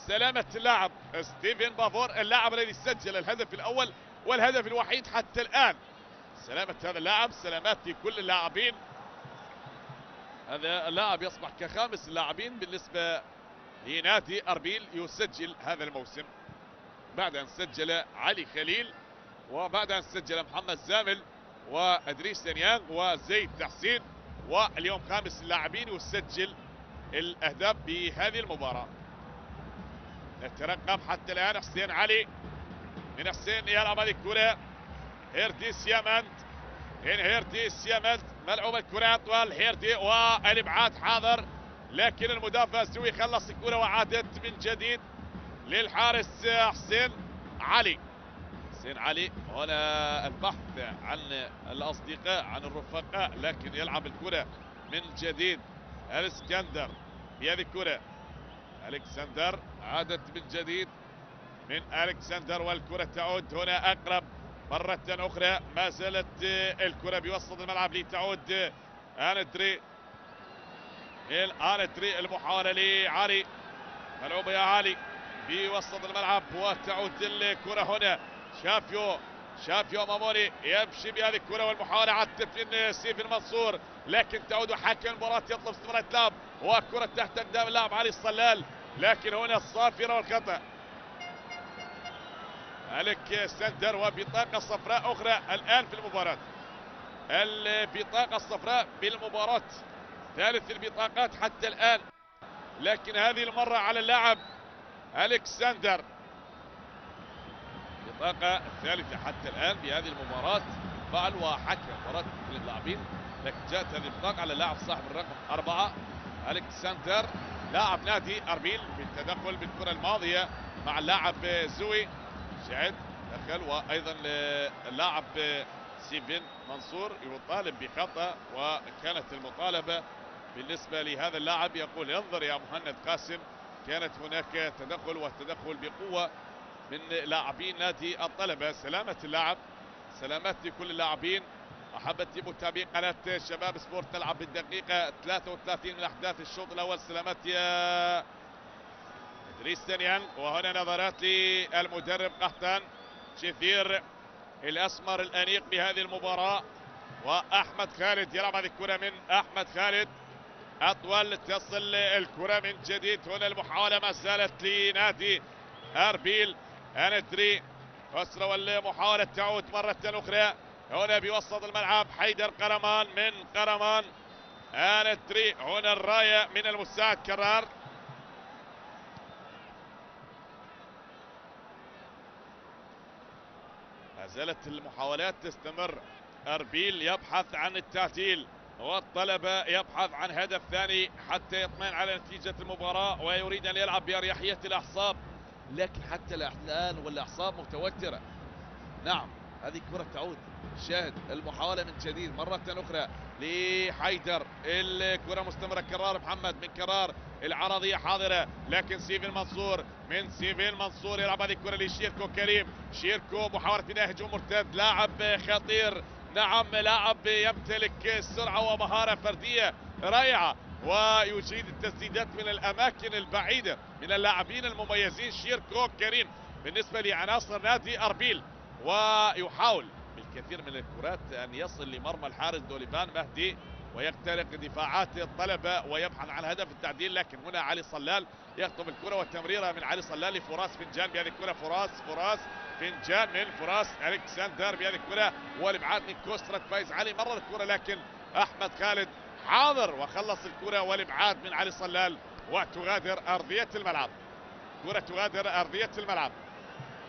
سلامة اللاعب ستيفن بافور، اللاعب الذي سجل الهدف الأول والهدف الوحيد حتى الآن. سلامة هذا اللاعب، سلامات لكل اللاعبين. هذا اللاعب يصبح كخامس اللاعبين بالنسبة لنادي أربيل يسجل هذا الموسم، بعد أن سجل علي خليل، وبعد أن سجل محمد زامل وأدريس سنيان وزيد تحسين، واليوم خامس اللاعبين يسجل الأهداف بهذه المباراة. نترقب حتى الآن. حسين علي من حسين يلعب هذه الكرة. هيردي سيامانت ملعوب الكرة أطول. هيردي والإبعاد حاضر، لكن المدافع سوي خلص الكرة وعادت من جديد للحارس حسين علي. هنا البحث عن الأصدقاء، عن الرفقاء، لكن يلعب الكرة من جديد. الاسكندر بهذه الكرة. الكسندر عادت من جديد من الكسندر، والكرة تعود هنا أقرب مرة أخرى. ما زالت الكرة بوسط الملعب لتعود أندري. المحاولة لعلي، ملعوبة يا علي بوسط الملعب، وتعود الكرة هنا. شافيو ماموري يمشي بهذه الكرة، والمحاولة عدت من ستيفن منصور، لكن تعود حكم المباراة يطلب استمرار اللعب، والكرة تحت أقدام اللاعب علي الصلال، لكن هنا الصافرة والخطأ. الكسندر وبطاقة صفراء أخرى الآن في المباراة. البطاقة الصفراء بالمباراة، ثالث البطاقات حتى الآن، لكن هذه المرة على اللاعب الكسندر. البطاقة الثالثة حتى الآن بهذه المباراة فعل وحكم مباراة كل اللاعبين، لكن جاءت هذه البطاقة على اللاعب صاحب الرقم 4 ألكسندر لاعب نادي أربيل بالتدخل بالكرة الماضية مع اللاعب زوي شاهد دخل، وأيضا اللاعب سيفين منصور يطالب بخطأ، وكانت المطالبة بالنسبة لهذا اللاعب يقول انظر يا مهند قاسم، كانت هناك تدخل والتدخل بقوة من لاعبين نادي الطلبة. سلامة اللاعب، سلامات لكل اللاعبين. أحبتي متابعي قناة شباب سبورت، تلعب بالدقيقة 33 من أحداث الشوط الأول. سلامات يا إدريس سنيان. وهنا نظرات للمدرب قحطان شثير الأسمر الأنيق بهذه المباراة، وأحمد خالد يلعب هذه الكرة من أحمد خالد أطول، تصل الكرة من جديد. هنا المحاولة ما زالت لنادي أربيل. أندري أسرة والمحاولة تعود مرة أخرى هنا بوسط الملعب. حيدر قرمان من قرمان. أندري هنا الراية من المساعد كرار. ما زالت المحاولات تستمر. أربيل يبحث عن التعديل والطلبة يبحث عن هدف ثاني حتى يطمئن على نتيجة المباراة ويريد أن يلعب بأريحية الأعصاب، لكن حتى الأحلام والأعصاب متوترة. نعم هذه الكرة تعود. شاهد المحاولة من جديد مرة أخرى لحيدر. الكرة مستمرة. كرار محمد من كرار. العرضية حاضرة لكن سيفين منصور من سيفين منصور يلعب هذه الكرة لشيركو كريم. شيركو محاولة بناء هجوم مرتد. لاعب خطير، نعم لاعب يمتلك سرعة ومهارة فردية رائعة ويجيد التسديدات من الأماكن البعيدة من اللاعبين المميزين. شيركو كريم بالنسبة لعناصر نادي أربيل، ويحاول بالكثير من الكرات أن يصل لمرمى الحارس دوليفان مهدي ويخترق دفاعات الطلبة ويبحث عن هدف التعديل. لكن هنا علي صلال يخطف الكرة والتمريرة من علي صلال لفراس فنجان بهذه الكرة. فراس فنجان من فراس ألكسندر بهذه الكرة، والابعاد من كوسترة فايز علي. مرر الكرة لكن أحمد خالد حاضر وخلص الكرة، والابعاد من علي صلال وتغادر أرضية الملعب. كرة تغادر أرضية الملعب.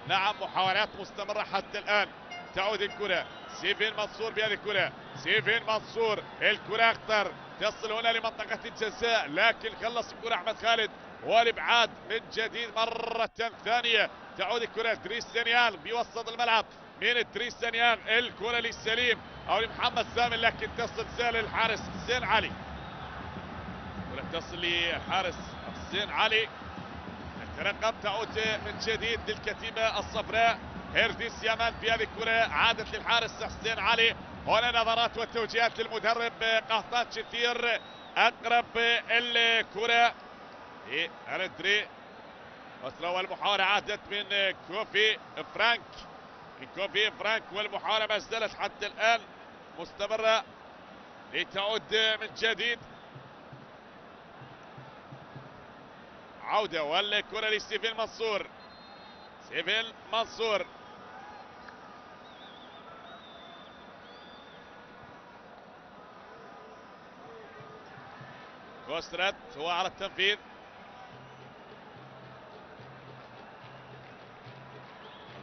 نعم محاولات مستمرة حتى الآن. تعود الكرة سيفين منصور بهذه الكرة. سيفين منصور الكرة أخطر، تصل هنا لمنطقة الجزاء لكن خلص الكرة أحمد خالد، والابعاد من جديد مرة ثانية. تعود الكرة إدريس سنيان بوسط الملعب من إدريس سنيان. الكرة للسليم أو لمحمد سامي لكن تصل سهل الحارس حسين علي. الكرة تصل للحارس حسين علي. ترقب. تعود من جديد للكتيبة الصفراء. هيرديس يامان في هذه الكرة عادت للحارس حسين علي. هنا نظرات والتوجيهات للمدرب قحطان شثير. أقرب الكرة أندري أسرة والمحاولة عادت من كوفي فرانك. والمحاولة ما زالت حتى الآن مستمرة لتعود من جديد. عودة والكرة لستيفن منصور. سيفين منصور كوسترات هو على التنفيذ.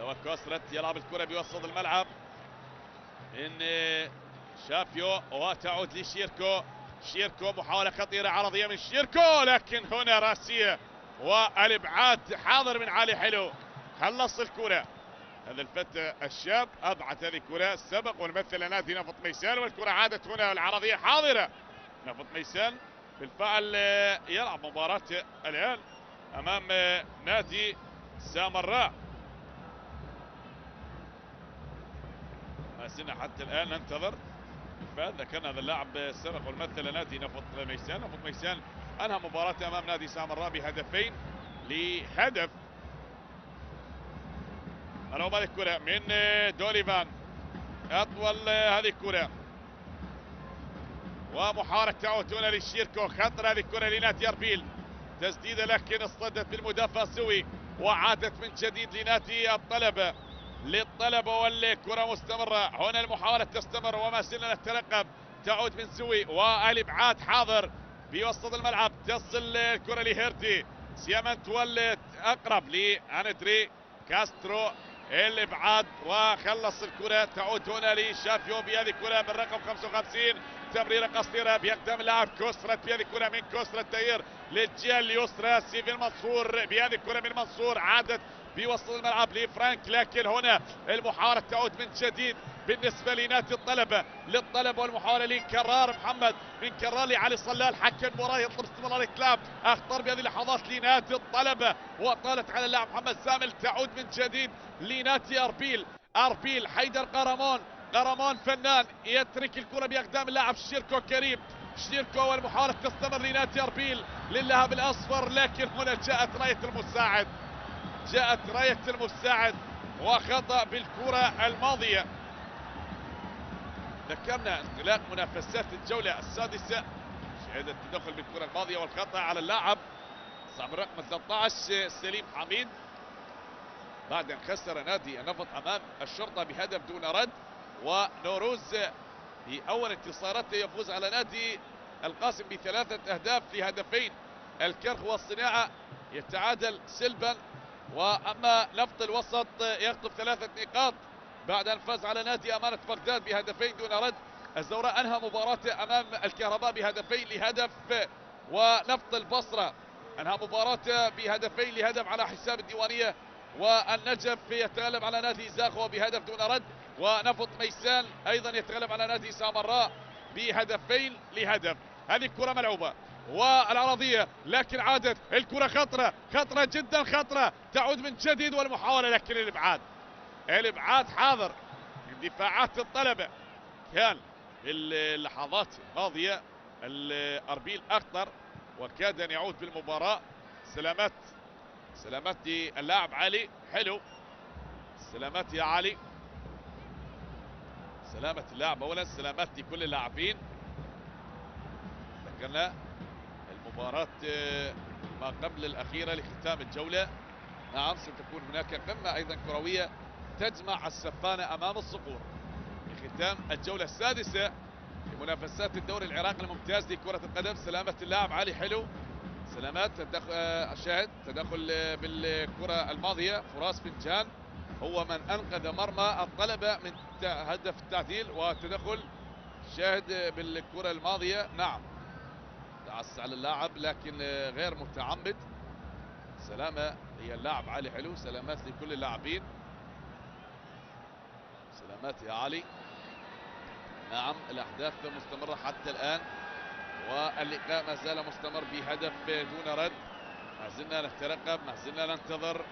هو كوسترات يلعب الكرة بوسط الملعب من شافيو وتعود لشيركو. محاولة خطيرة عرضية من شيركو لكن هنا راسية والابعاد حاضر من علي حلو. خلص الكرة هذا الفتى الشاب، ابعد هذه الكرة سبق والمثل نادي نفط ميسان، والكرة عادت هنا العرضية حاضرة. نفط ميسان بالفعل يلعب مباراة الآن أمام نادي سامراء. ما زلنا حتى الآن ننتظر. بالفعل ذكرنا هذا اللاعب سبق والمثل نادي نفط ميسان. نفط ميسان أنهى مباراة أمام نادي سامراء بهدفين لهدف. العب هذه الكرة من دوليفان. أطول هذه الكرة ومحاولة تعود هنا للشيركو. خطر هذه الكرة لنادي أربيل. تسديدة لكن اصطدت بالمدافع سوي وعادت من جديد لنادي الطلبة والكرة مستمرة. هنا المحاولة تستمر وما زلنا نترقب. تعود من سوي والابعاد حاضر بوسط الملعب. تصل الكرة لهيرتي. سيامان تولد أقرب لأندري كاسترو. الابعاد وخلص الكره. تعود هنا لشافيو بهذه الكره من رقم 55، تمريره قصيره بيقدم اللاعب كوسرت بهذه الكره من كوسرت، تغيير للجهه اليسرى ستيفن منصور بهذه الكره من منصور، عادت بوسط الملعب لفرانك، لكن هنا المحاولة تعود من جديد بالنسبة لنادي الطلبة للطلبة، والمحاولة لكرار محمد من كرار لعلي صلال، حكم المباراة يطلب استمرار الكلاب، اخطر بهذه اللحظات لنادي الطلبة وطالت على اللاعب محمد سامل. تعود من جديد لنادي اربيل حيدر قرمان فنان يترك الكرة باقدام اللاعب شيركو كريم، شيركو والمحاولة تستمر لنادي اربيل للذهاب الاصفر، لكن هنا جاءت راية المساعد وخطأ بالكرة الماضية. ذكرنا انطلاق منافسات الجولة السادسة، شهدت التدخل بالكرة الماضية والخطأ على اللاعب صاحب الرقم 13 سليم حميد بعد ان خسر نادي النفط امام الشرطة بهدف دون رد. ونوروز في اول انتصاراته يفوز على نادي القاسم ب3 اهداف لهدفين، الكرخ والصناعة يتعادل سلبا، واما نفط الوسط يخطف 3 نقاط بعد ان فاز على نادي امانة بغداد بهدفين دون رد. الزوراء انهى مباراته امام الكهرباء بهدفين لهدف، ونفط البصرة انهى مباراته بهدفين لهدف على حساب الديوانية، والنجف يتغلب على نادي زاخو بهدف دون رد، ونفط ميسان ايضا يتغلب على نادي سامراء بهدفين لهدف. هذه الكرة ملعوبة والعرضية، لكن عادت الكرة خطرة جدا، خطرة تعود من جديد والمحاولة، لكن الابعاد حاضر من دفاعات الطلبة. كان في اللحظات الماضية الاربيل اخطر وكاد ان يعود بالمباراة. سلامات اللاعب علي، حلو سلامات يا علي، سلامة اللاعب اولا، سلامات لكل اللاعبين. ذكرنا المباراة ما قبل الأخيرة لختام الجولة، نعم ستكون هناك قمة أيضا كروية تجمع السفانة أمام الصقور لختام الجولة السادسة لمنافسات الدوري العراقي الممتاز لكرة القدم. سلامة اللاعب علي، حلو سلامات شاهد تدخل بالكرة الماضية. فراس فنجان هو من أنقذ مرمى الطلبة من هدف التعديل، وتدخل شاهد بالكرة الماضية، نعم دعس على اللاعب لكن غير متعمد. سلامة هي اللاعب علي، حلو سلامات لكل اللاعبين، سلامات يا علي. نعم الأحداث مستمرة حتى الآن واللقاء ما زال مستمر بهدف دون رد. ما زلنا نترقب، ما زلنا ننتظر،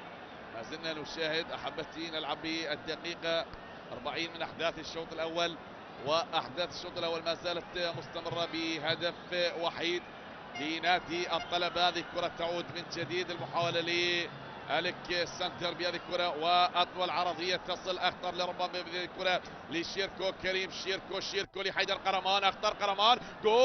ما زلنا نشاهد. أحبتي نلعب بالدقيقة 40 من أحداث الشوط الأول، وأحداث الشوط الأول ما زالت مستمرة بهدف وحيد لنادي الطلبة. هذه الكرة تعود من جديد، المحاولة لأليك سانتر بهذه الكرة وأطول عرضية تصل أخطر لربما بهذه الكرة لشيركو كريم، شيركو لحيدر قرمان، أخطر قرمان، جول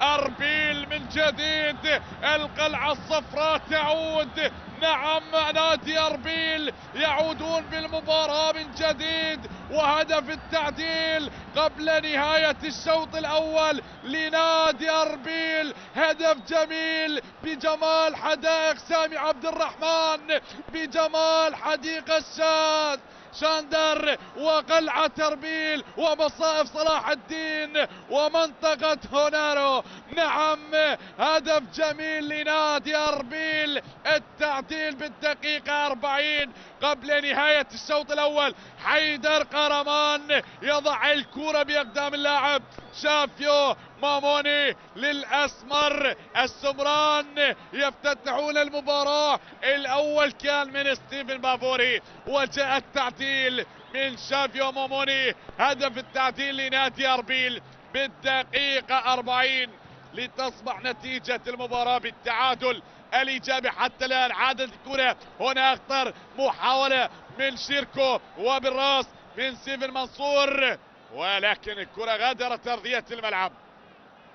أربيل من جديد، القلعة الصفراء تعود. نعم نادي أربيل يعودون بالمباراة من جديد، وهدف التعديل قبل نهاية الشوط الأول لنادي أربيل، هدف جميل بجمال حدائق سامي عبد الرحمن، بجمال حديقة الشاذ شاندر وقلعة أربيل ومصائف صلاح الدين ومنطقة هونارو. نعم هدف جميل لنادي أربيل، التعديل بالدقيقة 40 قبل نهاية الشوط الأول. حيدر قرمان يضع الكرة بأقدام اللاعب شافيو ماموني للأسمر، السمران يفتتحون المباراة. الأول كان من ستيفن بافوري وجاء التعديل من شافيو ماموني، هدف التعديل لنادي أربيل بالدقيقة 40 لتصبح نتيجة المباراة بالتعادل الإيجابي حتى الآن. عادت الكرة هنا، أخطر محاولة من شيركو وبالراس من ستيفن منصور، ولكن الكرة غادرت أرضية الملعب.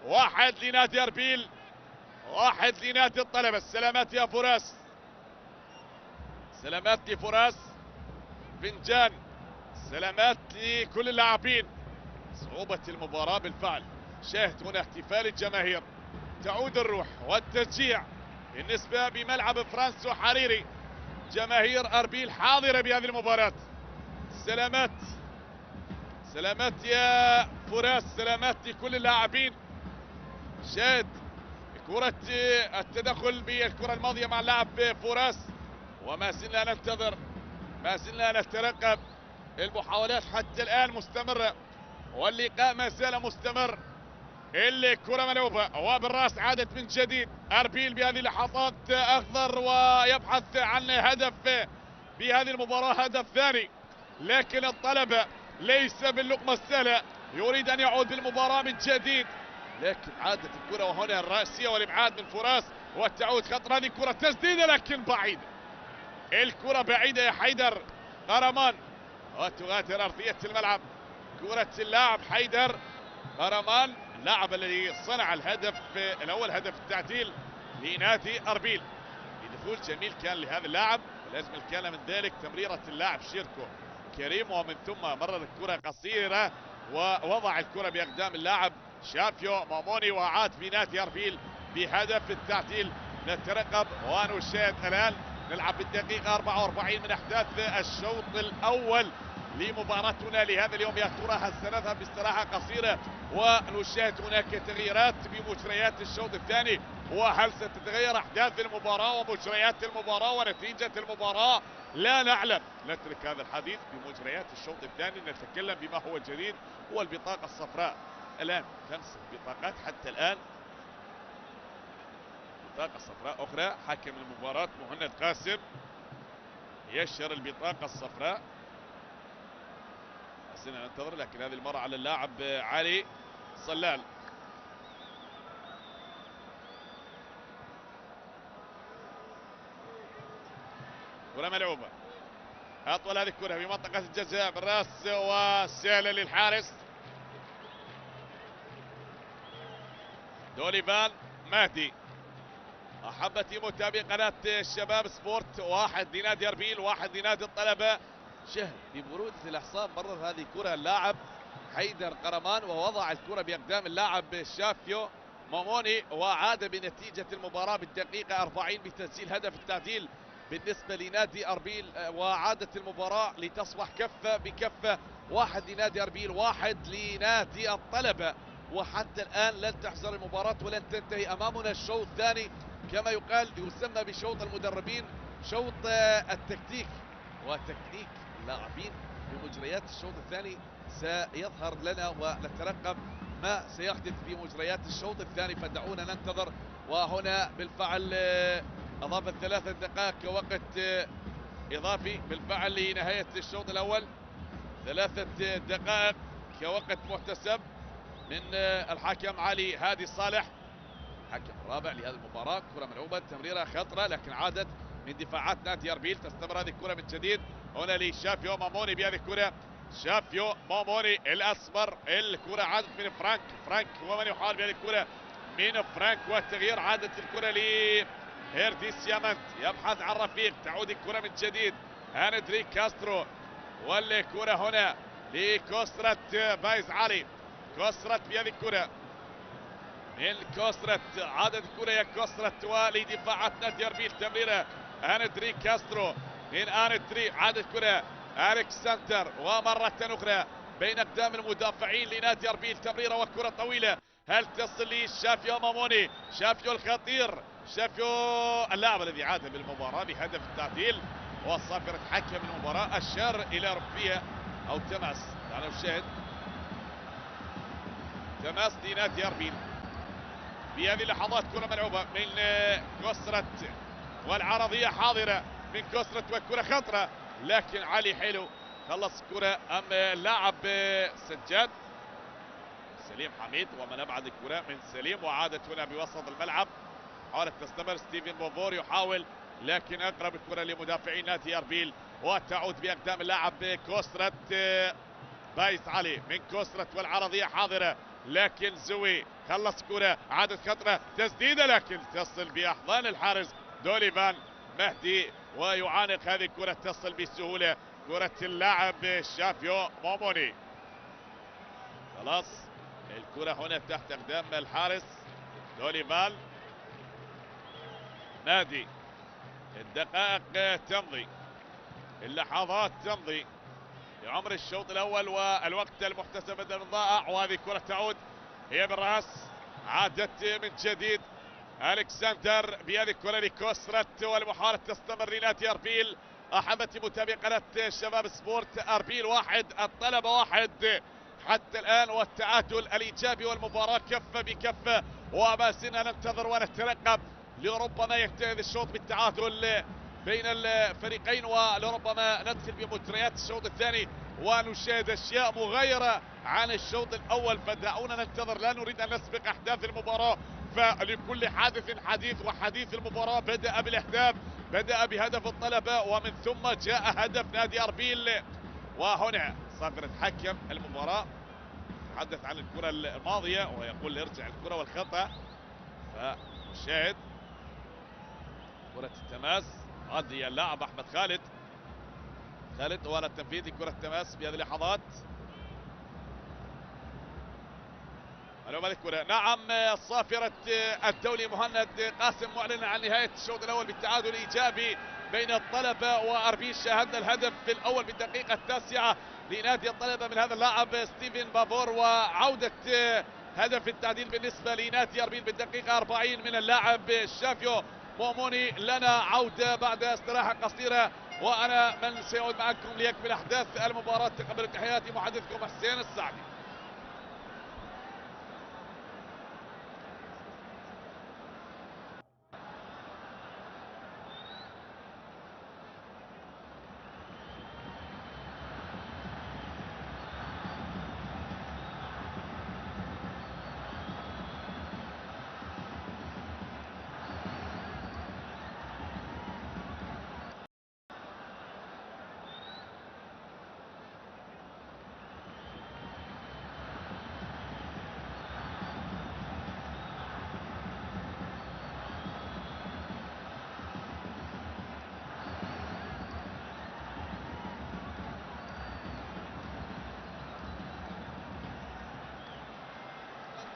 1 لنادي أربيل، 1 لنادي الطلبة. السلامات يا فراس، سلامات لفراس فنجان، سلامات لكل اللاعبين. صعوبة المباراة بالفعل، شاهد هنا احتفال الجماهير، تعود الروح والتشجيع بالنسبة بملعب فرانسو حريري. جماهير أربيل حاضرة بهذه المباراة. سلامات سلامات يا فراس، سلامات لكل اللاعبين. شاهد كرة التدخل بالكرة الماضية مع اللاعب فراس، وما زلنا ننتظر، ما زلنا نترقب. المحاولات حتى الآن مستمرة واللقاء ما زال مستمر. الكرة ملعوبة وبالراس عادت من جديد. أربيل بهذه اللحظات أخضر ويبحث عن هدف بهذه المباراة، هدف ثاني، لكن الطلب ليس باللقمة السهلة، يريد أن يعود بالمباراة من جديد، لكن عادت الكرة وهنا الرأسية والإبعاد من فراس وتعود خطر. هذه الكرة تسديدة لكن بعيدة، الكرة بعيدة يا حيدر قرمان وتغادر أرضية الملعب. كرة اللاعب حيدر قرمان، اللاعب الذي صنع الهدف الأول، هدف التعديل لنادي أربيل. بدخول جميل كان لهذا اللاعب، والأجمل كان من ذلك تمريرة اللاعب شيركو كريم، ومن ثم مرر الكرة قصيرة ووضع الكرة بأقدام اللاعب شافيو ماموني، وعاد في نادي أربيل بهدف التعديل. نترقب ونشاهد الآن. نلعب بالدقيقة 44 من أحداث الشوط الأول لمباراتنا لهذا اليوم. يا ترى هل سنذهب باستراحة قصيرة ونشاهد هناك تغييرات بمجريات الشوط الثاني، وهل ستتغير أحداث المباراة ومجريات المباراة ونتيجة المباراة؟ لا نعلم. نترك هذا الحديث بمجريات الشوط الثاني، نتكلم بما هو جديد. هو البطاقة الصفراء الآن 5 بطاقات حتى الآن، بطاقة صفراء أخرى. حكم المباراة مهند قاسم يشهر البطاقة الصفراء. ننتظر، لكن هذه المرة على اللاعب علي صلال. كرة ملعوبة أطول، هذه الكرة في منطقة الجزاء بالراس وسهلة للحارس دوليفان مهدي. أحبتي متابعي قناة الشباب سبورت، 1 لنادي أربيل 1 لنادي الطلبة. شهد ببرودة الأحصان مرر هذه الكرة اللاعب حيدر قرمان ووضع الكرة بأقدام اللاعب شافيو ماموني، وعاد بنتيجة المباراة بالدقيقة 40 بتسجيل هدف التعديل بالنسبة لنادي أربيل، وعادت المباراة لتصبح كفة بكفة، 1 لنادي أربيل 1 لنادي الطلبة. وحتى الآن لن تحزر المباراة ولن تنتهي. أمامنا الشوط الثاني، كما يقال يسمى بشوط المدربين، شوط التكتيك وتكنيك اللاعبين. بمجريات الشوط الثاني سيظهر لنا ونترقب ما سيحدث في مجريات الشوط الثاني، فدعونا ننتظر. وهنا بالفعل أضافت 3 دقائق كوقت إضافي بالفعل لنهاية الشوط الأول، 3 دقائق كوقت محتسب من الحكم علي هادي صالح، حكم الرابع لهذه المباراة. كرة ملعوبة، تمريرة خطرة لكن عادت من دفاعات نادي أربيل. تستمر هذه الكرة من جديد هنا لشافيو ماموني بهذه الكرة. شافيو ماموني الأسمر، الكرة عادت من فرانك ومن يحاول بهذه الكرة من فرانك، والتغيير عادت الكرة لهيرديس يامنت يبحث عن رفيق. تعود الكرة من جديد هاندريك كاسترو، والكرة هنا لكوسترات بايز علي. كوسترات بهذه الكرة من كوسترات، عادت الكرة يا كوسترات ولدفاعات نادي أربيل. تمريرة هاندري كاسترو من آنتري، عادت الكرة ألكسندر ومرة أخرى بين أقدام المدافعين لنادي أربيل. تمريرة وكرة طويلة، هل تصل لشافيو ماموني؟ شافيو الخطير، شافيو اللاعب الذي عاد بالمباراة بهدف التعديل، وصافرة حكم المباراة أشار إلى ركبية أو تماس. تعالوا نشاهد تماس لنادي أربيل بهذه اللحظات. كرة ملعوبة من كوسترات والعرضية حاضرة من كوسترات والكرة خطرة، لكن علي حلو خلص الكرة أم اللاعب سجاد سليم حميد، ومن أبعد الكرة من سليم وعادت هنا بوسط الملعب. حاولت تستمر ستيفن بوفور يحاول، لكن أقرب الكرة لمدافعين نادي أربيل وتعود بأقدام اللاعب كوسترات بايس علي من كوسترات والعرضية حاضرة، لكن زوي خلص كرة، عادت خطرة تسديدة لكن تصل بأحضان الحارس دوليفان مهدي ويعانق هذه الكرة، تصل بسهولة كرة اللاعب شافيو موموني. خلاص الكرة هنا تحت أقدام الحارس دوليفان نادي. الدقائق تمضي، اللحظات تمضي في عمر الشوط الاول والوقت المحتسب بدل من ضائع. وهذه كرة تعود هي بالراس، عادت من جديد الكسندر بهذه الكرة لكوسرت، والمحاولة تستمر لنادي اربيل. احبتي متابعي قناة شباب سبورت، اربيل 1 الطلبة 1 حتى الان، والتعادل الايجابي والمباراة كفة بكفة، وما زلنا ننتظر ونترقب لربما ينتهي الشوط بالتعادل بين الفريقين، ولربما ندخل بمجريات الشوط الثاني ونشاهد اشياء مغايرة عن الشوط الاول. فدعونا ننتظر، لا نريد ان نسبق احداث المباراة، فلكل حادث حديث، وحديث المباراة بدأ بالاهداف، بدأ بهدف الطلبة ومن ثم جاء هدف نادي اربيل. وهنا صافرة حكم المباراة تحدث عن الكرة الماضية ويقول ارجع الكرة والخطأ. فنشاهد كرة التماس، هذه اللاعب احمد خالد وانا التنفيذ لكرة التماس بهذه اللحظات. اليوم الكرة، نعم صافرة الدولي مهند قاسم معلن عن نهاية الشوط الاول بالتعادل الايجابي بين الطلبة واربيل. شاهدنا الهدف الأول بالدقيقة التاسعة لنادي الطلبة من هذا اللاعب ستيفن بافور، وعودة هدف التعديل بالنسبة لنادي اربيل بالدقيقة 40 من اللاعب شافيو موموني. لنا عودة بعد استراحة قصيرة، وأنا من سيعود معكم ليكمل أحداث المباراة. تقبل تحياتي محدثكم حسين السعدي.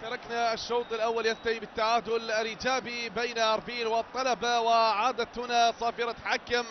تركنا الشوط الأول ينتهي بالتعادل الإيجابي بين أربيل والطلبة، وعادت هنا صافرة حكم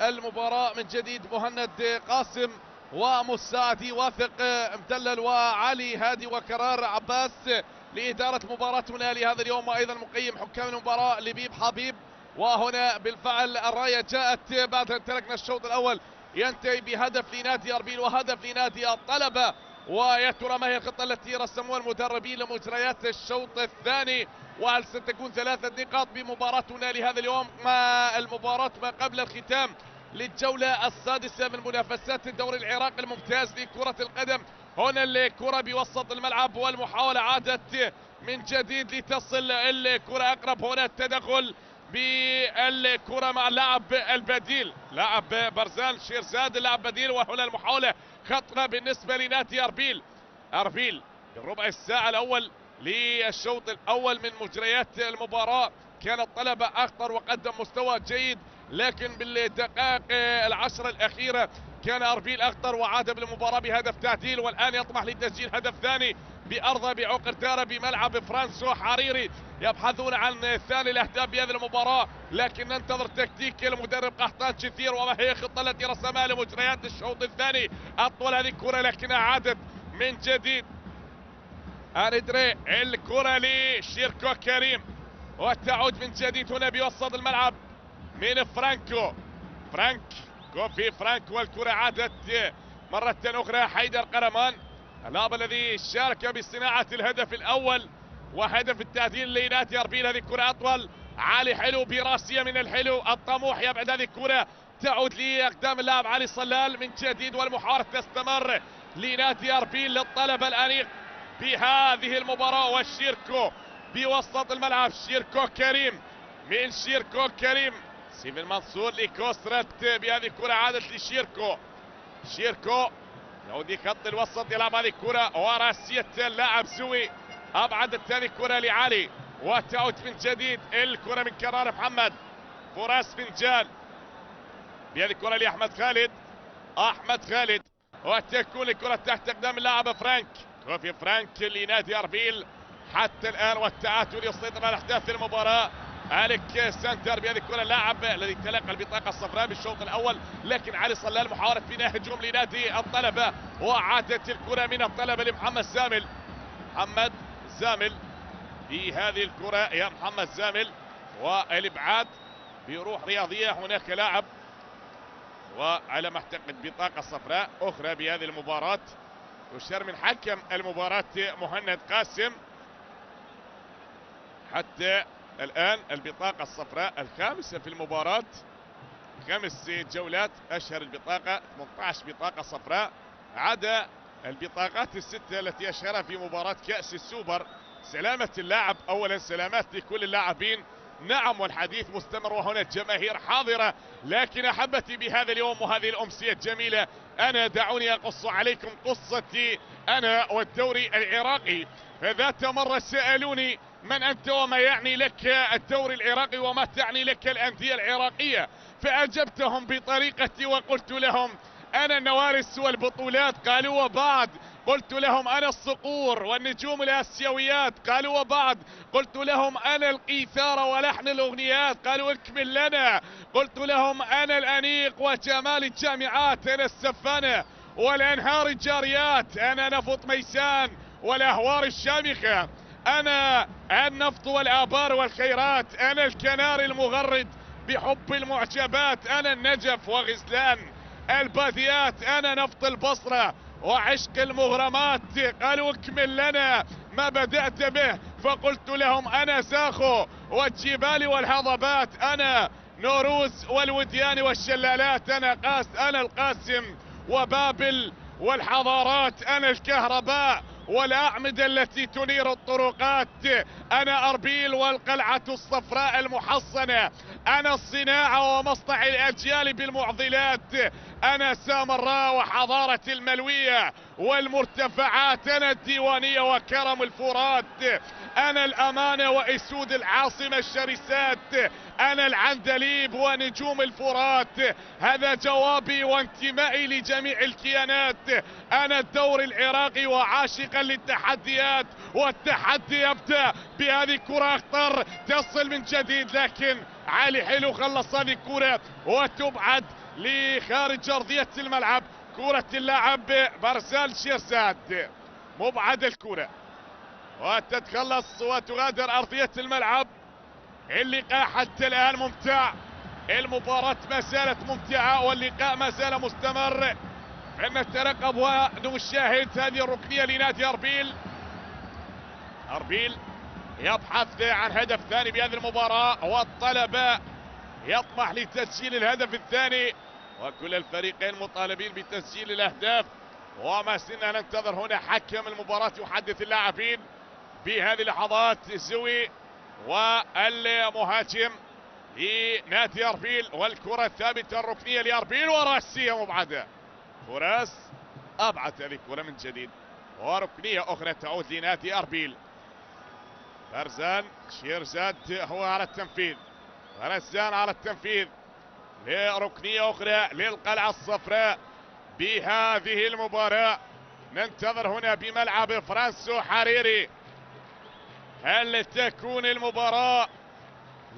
المباراة من جديد مهند قاسم ومساعدي واثق مدلل وعلي هادي وكرار عباس لإدارة مباراتنا لهذا اليوم، وأيضا مقيم حكام المباراة لبيب حبيب. وهنا بالفعل الراية جاءت بعد أن تركنا الشوط الأول ينتهي بهدف لنادي أربيل وهدف لنادي الطلبة. ويا ترى ما هي الخطة التي رسموها المدربين لمجريات الشوط الثاني، وهل ستكون 3 نقاط بمباراتنا لهذا اليوم مع المباراة ما قبل الختام للجولة السادسة من منافسات الدوري العراقي الممتاز لكرة القدم. هنا الكرة بوسط الملعب والمحاولة عادت من جديد لتصل الكرة أقرب. هنا التدخل بالكرة مع اللاعب البديل، لاعب برزان شيرزاد اللاعب بديل. وهنا المحاولة خطرة بالنسبة لنادي أربيل بالربع الساعة الأول للشوط الأول من مجريات المباراة. كان الطلبة أخطر وقدم مستوى جيد، لكن بالدقائق العشر الأخيرة كان أربيل أخطر وعاد بالمباراة بهدف تعديل، والآن يطمح لتسجيل هدف ثاني بأرضه بعقر داره بملعب فرانسو حريري. يبحثون عن ثاني الأهداف بهذه المباراة، لكن ننتظر تكتيك المدرب قحطان شثير وما هي الخطة التي رسمها لمجريات الشوط الثاني. أطول هذه الكرة لكنها عادت من جديد. أندري الكرة لشيركو كريم، وتعود من جديد هنا بوسط الملعب من كوفي فرانك، والكرة عادت مرة أخرى حيدر قرمان اللاعب الذي شارك بصناعة الهدف الأول وهدف التعديل لنادي أربيل. هذه الكرة أطول، علي حلو براسية من الحلو الطموح يبعد هذه الكرة، تعود لأقدام اللاعب علي صلال من جديد، والمحاولة تستمر لنادي أربيل للطلبة الأنيق بهذه المباراة. والشيركو بوسط الملعب، شيركو كريم سيفن منصور لكوسرت بهذه الكرة عادت لشيركو يعود خط الوسط يلعب هذه الكرة وراسية اللاعب زوي، أبعد الثاني الكرة لعلي، وتعود من جديد الكرة من كرار محمد فراس فنجان بهذه الكرة لأحمد خالد وتكون الكرة تحت أقدام اللاعب كوفي فرانك لنادي أربيل حتى الآن، والتعادل يسيطر على أحداث المباراة الكسندر بهذه الكره، اللاعب الذي تلقى البطاقه الصفراء بالشوط الاول، لكن علي صلال محاوله بناء هجوم لنادي الطلبه، وعادت الكره من الطلبه لمحمد زامل. محمد زامل في هذه الكره يا محمد زامل، والابعاد بروح رياضيه. هناك لاعب وعلى ما اعتقد بطاقه صفراء اخرى بهذه المباراه، يشير من حكم المباراه مهند قاسم. حتى الآن البطاقة الصفراء الخامسة في المباراة، 5 جولات أشهر البطاقة 18 بطاقة صفراء، عدا البطاقات الستة التي أشهرها في مباراة كأس السوبر. سلامة اللاعب أولا، سلامات لكل اللاعبين. نعم، والحديث مستمر وهنا الجماهير حاضرة، لكن أحبتي بهذا اليوم وهذه الأمسية الجميلة، أنا دعوني أقص عليكم قصتي أنا والدوري العراقي. فذات مرة سألوني من أنت وما يعني لك الدوري العراقي وما تعني لك الأندية العراقية، فأجبتهم بطريقتي وقلت لهم أنا النوارس والبطولات، قالوا وبعد. قلت لهم أنا الصقور والنجوم الآسيويات، قالوا وبعد. قلت لهم أنا القيثارة ولحن الأغنيات، قالوا اكمل لنا. قلت لهم أنا الأنيق وجمال الجامعات، أنا السفانة والأنهار الجاريات، أنا نفط ميسان والأهوار الشامخة، أنا النفط والآبار والخيرات، أنا الكنار المغرد بحب المعجبات، أنا النجف وغزلان الباديات، أنا نفط البصرة وعشق المغرمات. قالوا اكمل لنا ما بدأت به، فقلت لهم أنا ساخو والجبال والهضبات، أنا نوروز والوديان والشلالات، أنا القاسم وبابل والحضارات، أنا الكهرباء والأعمدة التي تنير الطرقات، أنا أربيل والقلعة الصفراء المحصنة، أنا الصناعة ومصنع الأجيال بالمعضلات، أنا سامراء وحضارة الملوية والمرتفعات، أنا الديوانية وكرم الفرات، أنا الأمانة وأسود العاصمة الشرسات، أنا العندليب ونجوم الفرات. هذا جوابي وانتمائي لجميع الكيانات. أنا الدوري العراقي وعاشقا للتحديات، والتحدي يبدأ بهذه الكرة أخطر، تصل من جديد، لكن علي حلو خلص هذه الكرة وتبعد لخارج أرضية الملعب. كرة اللاعب برزال شيرزاد، مبعد الكرة وتتخلص وتغادر أرضية الملعب. اللقاء حتى الآن ممتع، المباراة ما زالت ممتعة واللقاء ما زال مستمر. نترقب ونشاهد هذه الركنية لنادي أربيل. أربيل يبحث عن هدف ثاني بهذه المباراة، والطلبة يطمح لتسجيل الهدف الثاني، وكل الفريقين مطالبين بتسجيل الأهداف. وما زلنا ننتظر هنا حكم المباراة يحدث اللاعبين بهذه اللحظات. زوي والمهاجم لنادي أربيل، والكرة الثابتة الركنية لأربيل وراسية مبعدة. فراس أبعد هذه الكرة من جديد، وركنية أخرى تعود لنادي أربيل. برزان شيرزاد هو على التنفيذ، برزان على التنفيذ لركنية أخرى للقلعة الصفراء بهذه المباراة. ننتظر هنا بملعب فرانسو حريري، هل تكون المباراة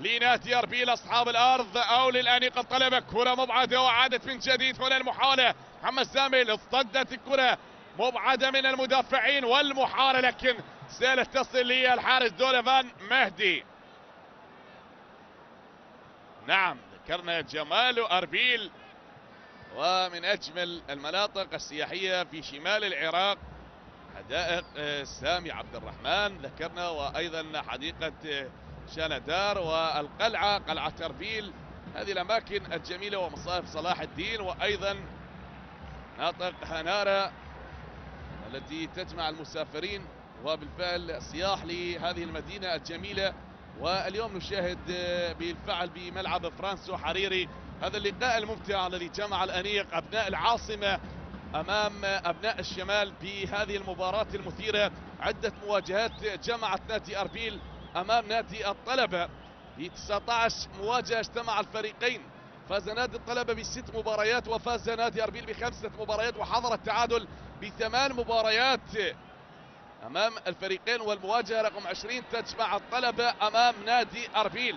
لنادي أربيل أصحاب الأرض أو للأنيقة الطلبة؟ كرة مبعدة وعادت من جديد هنا المحاولة. محمد زامل اصطدت الكرة مبعدة من المدافعين والمحاولة، لكن سالت تصل للحارس دوليفان مهدي. نعم، ذكرنا جمال أربيل، ومن أجمل المناطق السياحية في شمال العراق حدائق سامي عبد الرحمن ذكرنا، وأيضا حديقة شاندار والقلعة، قلعة أربيل، هذه الأماكن الجميلة، ومصائف صلاح الدين، وأيضا مناطق هنارة التي تجمع المسافرين وبالفعل صياح لهذه المدينة الجميلة. واليوم نشاهد بالفعل بملعب فرانسو حريري هذا اللقاء الممتع الذي جمع الأنيق أبناء العاصمة أمام أبناء الشمال بهذه المباراة المثيرة. عدة مواجهات جمعت نادي أربيل أمام نادي الطلبة، في 19 مواجهة اجتمع الفريقين، فاز نادي الطلبة ب6 مباريات وفاز نادي أربيل ب5 مباريات، وحضر التعادل ب8 مباريات أمام الفريقين. والمواجهة رقم 20 تجمع الطلبة أمام نادي أربيل.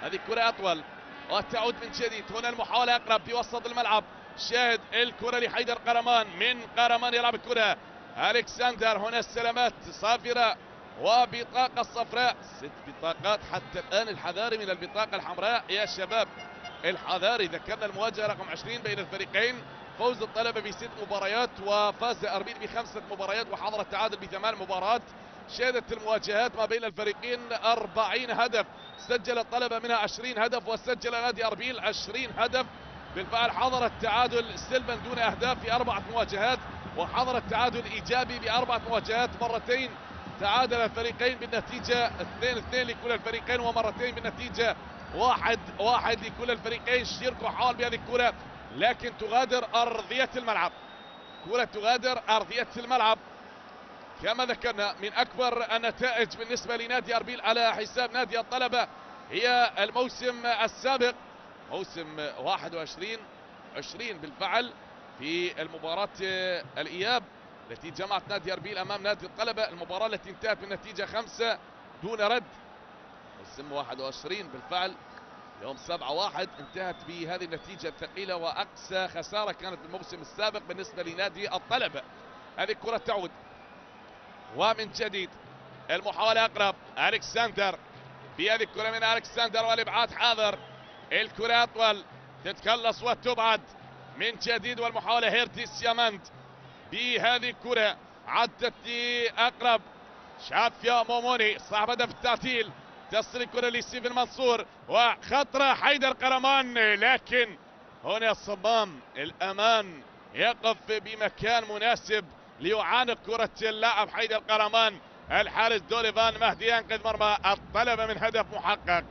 هذه كرة أطول وتعود من جديد. هنا المحاولة أقرب في وسط الملعب. شاهد الكرة لحيدر قرمان، من قرمان يلعب الكرة ألكسندر. هنا السلامات صافرة وبطاقة صفراء، 6 بطاقات حتى الآن. الحذاري من البطاقة الحمراء يا شباب، الحذاري. ذكرنا المواجهة رقم 20 بين الفريقين، فوز الطلبة ب6 مباريات وفاز أربيل ب5 مباريات وحضر التعادل ب8 مباريات. شهدت المواجهات ما بين الفريقين 40 هدف، سجل الطلبة منها 20 هدف وسجل نادي أربيل 20 هدف. بالفعل حضر التعادل سلبا دون أهداف في 4 مواجهات، وحضر التعادل إيجابي ب4 مواجهات. مرتين تعادل الفريقين بالنتيجة 2-2 لكل الفريقين، ومرتين بالنتيجة 1-1 لكل الفريقين. شيركو حاول بهذه الكرة لكن تغادر أرضية الملعب. كرة تغادر أرضية الملعب. كما ذكرنا من أكبر النتائج بالنسبة لنادي أربيل على حساب نادي الطلبة هي الموسم السابق، موسم 21-20 بالفعل، في المباراة الإياب التي جمعت نادي أربيل أمام نادي الطلبة، المباراة التي انتهت بالنتيجة 5 دون رد. موسم 21 بالفعل يوم 7-1 انتهت بهذه النتيجة الثقيلة، وأقصى خسارة كانت بالموسم السابق بالنسبة لنادي الطلبة. هذه الكرة تعود ومن جديد المحاولة أقرب ألكسندر، بهذه الكرة من ألكسندر والإبعاد حاضر. الكرة أطول تتخلص وتبعد من جديد، والمحاولة هيرتي سيامند بهذه الكرة عدت لأقرب شافيا موموني صاحب هدف التعديل. تصل الكرة لستيفن منصور وخطرة حيدر قرمان، لكن هنا صمام الأمان يقف بمكان مناسب ليعانق كرة اللاعب حيدر قرمان. الحارس دوليفان مهدي ينقذ مرمى الطلبة من هدف محقق.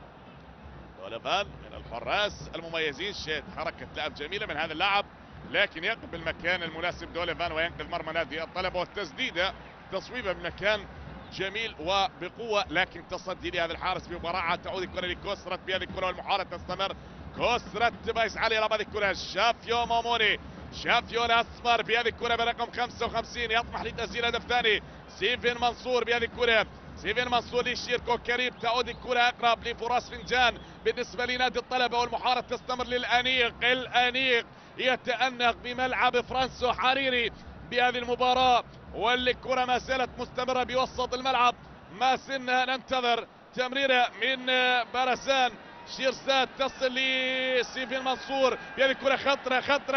دوليفان من الحراس المميزين، شهد حركة لعب جميلة من هذا اللاعب، لكن يقف بالمكان المناسب دوليفان وينقذ مرمى نادي الطلبة. والتسديدة تصويبة بمكان جميل وبقوة، لكن تصدي لهذا الحارس ببراعة. تعود الكرة لكوسرت بهذه الكرة والمحاولة تستمر. كوسرت بايس علي يلعب هذه الكرة. شافيو موموني، شافيو الأسمر بهذه الكرة برقم 55 يطمح لتسجيل هدف ثاني. ستيفن منصور بهذه الكرة، ستيفن منصور لشيركو كريم. تعود الكرة أقرب لفراس فنجان بالنسبة لنادي الطلبة، والمحاولة تستمر للأنيق. الأنيق يتأنق بملعب فرانسو حريري بهذه المباراة، والكرة ما زالت مستمرة بوسط الملعب. ما زلنا ننتظر تمريرة من بارزان. شيرزاد تصل لستيفن منصور بهذه الكرة،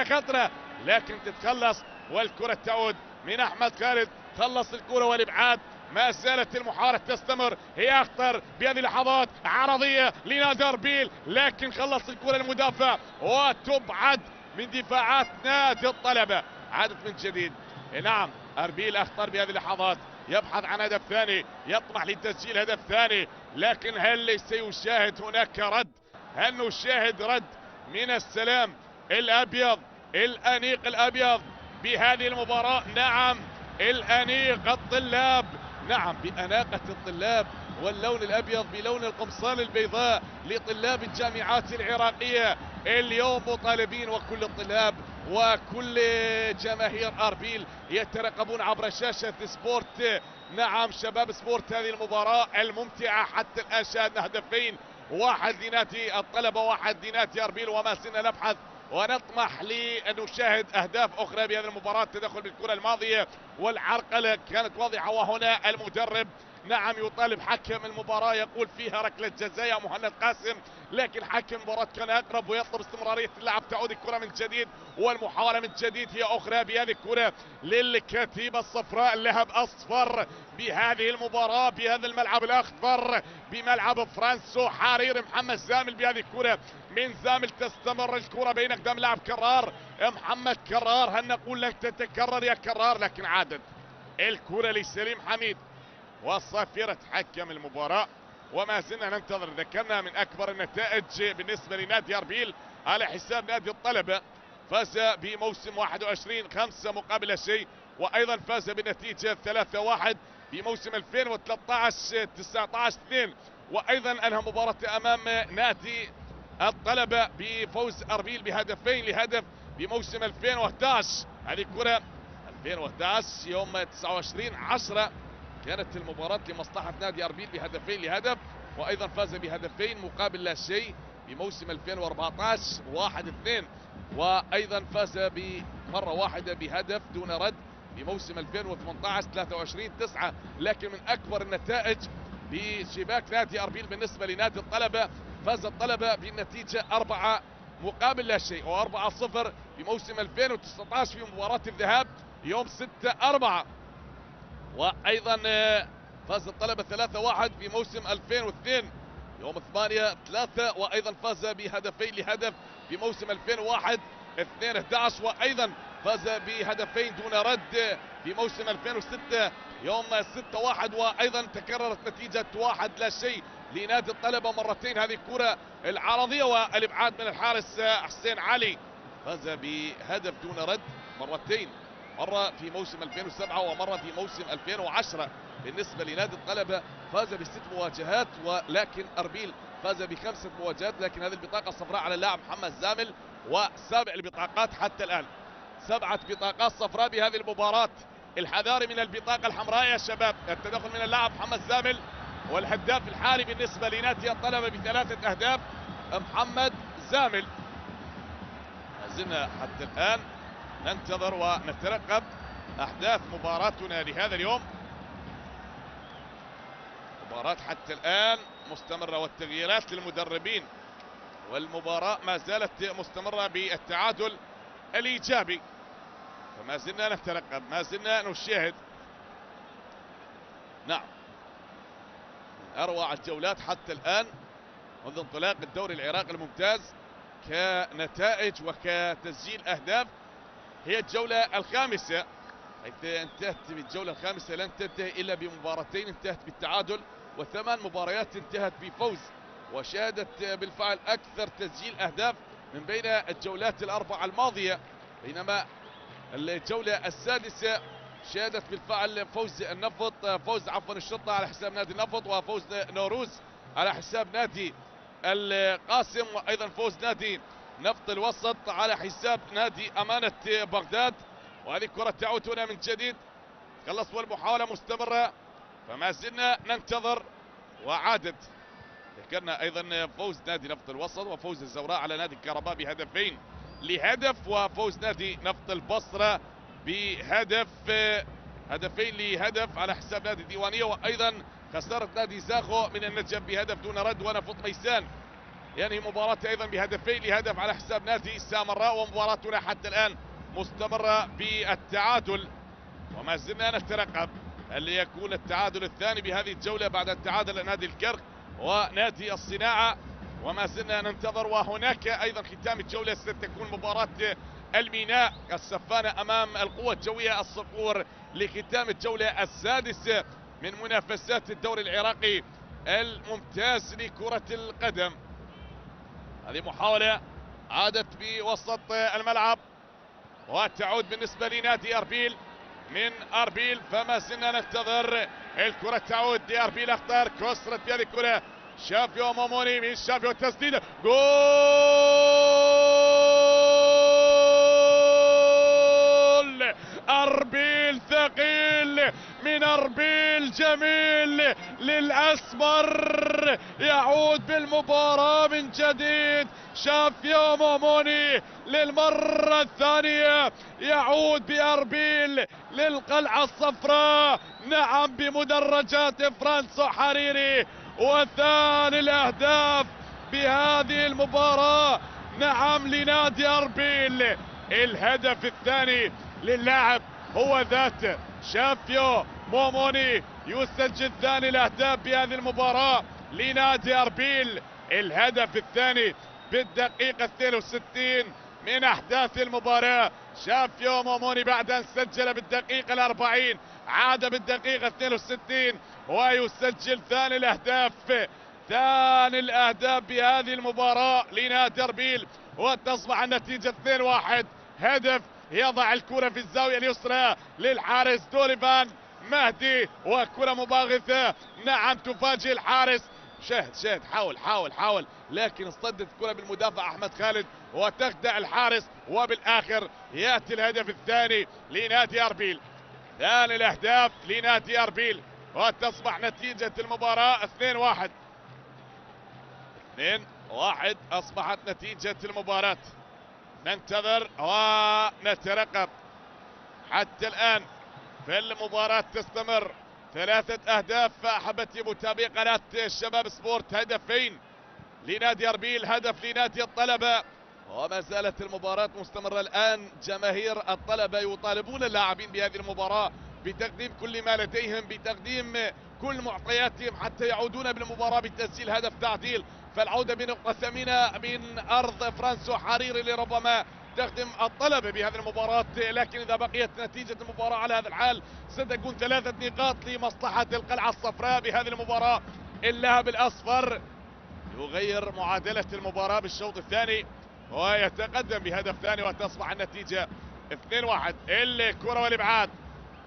خطرة لكن تتخلص، والكرة تعود من أحمد خالد. خلص الكرة والإبعاد. ما زالت المحاولة تستمر، هي أخطر بهذه اللحظات. عرضية لنادي أربيل لكن خلص الكرة المدافع وتبعد من دفاعات نادي الطلبة. عادت من جديد. نعم أربيل أخطر بهذه اللحظات، يبحث عن هدف ثاني، يطمح لتسجيل هدف ثاني، لكن هل سيشاهد هناك رد؟ هل نشاهد رد من السلام الأبيض، الأنيق الأبيض بهذه المباراة؟ نعم الأنيق الطلاب، نعم بأناقة الطلاب واللون الأبيض بلون القمصان البيضاء لطلاب الجامعات العراقية. اليوم مطالبين، وكل الطلاب وكل جماهير أربيل يترقبون عبر شاشة سبورت، نعم شباب سبورت، هذه المباراة الممتعة. حتى الآن شاهدنا هدفين، واحد لنادي الطلبة واحد لنادي أربيل، وما زلنا نبحث ونطمح لأن نشاهد أهداف أخرى بهذه المباراة. تدخل بالكرة الماضية والعرقلة كانت واضحة، وهنا المدرب نعم يطالب حكم المباراة، يقول فيها ركلة جزاء يا مهند قاسم، لكن حكم المباراة كان أقرب ويطلب استمرارية اللعب. تعود الكرة من جديد والمحاولة من جديد هي أخرى بهذه الكرة للكتيبة الصفراء، اللهب أصفر بهذه المباراة بهذا الملعب الأخضر بملعب فرانسو حرير. محمد زامل بهذه الكرة من زامل، تستمر الكرة بين أقدام لاعب كرار محمد كرار. هل نقول لن تتكرر يا كرار؟ لكن عادت الكرة لسليم حميد وصافرة حكم المباراة، وما زلنا ننتظر. ذكرنا من أكبر النتائج بالنسبة لنادي أربيل على حساب نادي الطلبة، فاز بموسم 21 5 مقابل شيء، وأيضا فاز بنتيجة 3-1 بموسم 2013 19-2، وأيضا أنهى مباراة أمام نادي الطلبة بفوز أربيل بهدفين لهدف بموسم 2011. هذه الكرة 2011 يوم 29/10 كانت المباراة لمصلحة نادي أربيل بهدفين لهدف، وايضا فاز بهدفين مقابل لا شيء بموسم 2014 1-2، وايضا فاز بمره واحده بهدف دون رد بموسم 2018 23/9. لكن من اكبر النتائج بشباك نادي اربيل بالنسبه لنادي الطلبه، فاز الطلبه بالنتيجه 4 مقابل لا شيء و4-0 بموسم 2019 في مباراه الذهاب يوم 6/4، وايضا فاز الطلبه 3-1 في موسم 2002 يوم 8/3، وايضا فاز بهدفين لهدف في موسم 2001 2/11، وايضا فاز بهدفين دون رد في موسم 2006 يوم 6/1، وايضا تكررت نتيجه 1 لا شيء لنادي الطلبه مرتين. هذه الكره العرضيه والابعاد من الحارس حسين علي، فاز بهدف دون رد مرتين، مره في موسم 2007 ومره في موسم 2010. بالنسبه لنادي الطلبه فاز ب6 مواجهات، ولكن اربيل فاز ب5 مواجهات، لكن هذه البطاقه الصفراء على اللاعب محمد زامل، وسابع البطاقات حتى الان 7 بطاقات صفراء بهذه المباراه. الحذار من البطاقه الحمراء يا شباب. التدخل من اللاعب محمد زامل، والهداف الحالي بالنسبه لنادي الطلبه ب3 اهداف محمد زامل. ما زلنا حتى الان ننتظر ونترقب احداث مباراتنا لهذا اليوم. مباراة حتى الآن مستمرة والتغييرات للمدربين، والمباراة ما زالت مستمرة بالتعادل الإيجابي، فما زلنا نترقب، ما زلنا نشاهد. نعم، من أروع الجولات حتى الآن منذ انطلاق الدوري العراقي الممتاز كنتائج وكتسجيل أهداف هي الجولة الخامسة، حيث انتهت بالجولة الخامسة لن تنتهي إلا بمباراتين انتهت بالتعادل، و8 مباريات انتهت بفوز، وشهدت بالفعل أكثر تسجيل أهداف من بين الجولات الأربعة الماضية، بينما الجولة السادسة شهدت بالفعل فوز النفط، الشرطة على حساب نادي النفط، وفوز نوروز على حساب نادي القاسم، وأيضا فوز نادي نفط الوسط على حساب نادي أمانة بغداد. وهذه الكرة تعود هنا من جديد، خلص والمحاولة مستمرة، فما زلنا ننتظر. وعادت ذكرنا ايضا فوز نادي نفط الوسط وفوز الزوراء على نادي الكهرباء بهدفين لهدف، وفوز نادي نفط البصرة هدفين لهدف على حساب نادي الديوانية، وايضا خسارة نادي زاخو من النجف بهدف دون رد، ونفط ميسان يعني مباراة ايضا بهدفين لهدف على حساب نادي سامراء. ومباراتنا حتى الان مستمرة بالتعادل، وما زلنا نترقب هل يكون التعادل الثاني بهذه الجولة بعد التعادل نادي الكرك ونادي الصناعة، وما زلنا ننتظر. وهناك ايضا ختام الجولة ستكون مباراة الميناء السفانة امام القوة الجوية الصقور لختام الجولة السادسة من منافسات الدوري العراقي الممتاز لكرة القدم. هذه محاولة عادت بوسط الملعب وتعود بالنسبة لنادي اربيل من اربيل، فما زلنا ننتظر. الكرة تعود لاربيل، اختار كسرت بهذه الكرة شافيو موموني من شافيو، تسديدة جول. اربيل ثقيل من اربيل، جميل للاسمر، يعود بالمباراة من جديد شافيو موموني للمرة الثانية، يعود بأربيل للقلعة الصفراء، نعم بمدرجات فرانسو حريري، وثاني الأهداف بهذه المباراة نعم لنادي أربيل. الهدف الثاني للاعب هو ذات شافيو موموني، يسجل ثاني الأهداف بهذه المباراة لنادي أربيل. الهدف الثاني بالدقيقة 62 من أحداث المباراة، شافيو موموني بعد أن سجل بالدقيقة 40 عاد بالدقيقة 62 ويسجل ثاني الأهداف بهذه المباراة لنادي أربيل، وتصبح النتيجة 2-1. هدف يضع الكرة في الزاوية اليسرى للحارس دوليفان مهدي، وكرة مباغثة نعم تفاجئ الحارس. شاهد حاول لكن اصطدت الكرة بالمدافع احمد خالد وتخدع الحارس، وبالاخر ياتي الهدف الثاني لنادي اربيل. ثاني الاهداف لنادي اربيل، وتصبح نتيجة المباراة 2-1. 2-1 أصبحت نتيجة المباراة. ننتظر ونترقب. حتى الآن في المباراة تستمر 3 أهداف أحبتي متابعي قناة شباب سبورت، هدفين لنادي أربيل، هدف لنادي الطلبة، وما زالت المباراة مستمرة. الآن جماهير الطلبة يطالبون اللاعبين بهذه المباراة بتقديم كل ما لديهم، بتقديم كل معطياتهم حتى يعودون بالمباراة بتسجيل هدف تعديل. فالعودة بنقطة ثمينة من أرض فرانسو حريري لربما تخدم الطلبة بهذه المباراة، لكن إذا بقيت نتيجة المباراة على هذا الحال ستكون 3 نقاط لمصلحة القلعة الصفراء بهذه المباراة. اللاعب الأصفر يغير معادلة المباراة بالشوط الثاني ويتقدم بهدف ثاني وتصبح النتيجة 2-1. الكرة والابعاد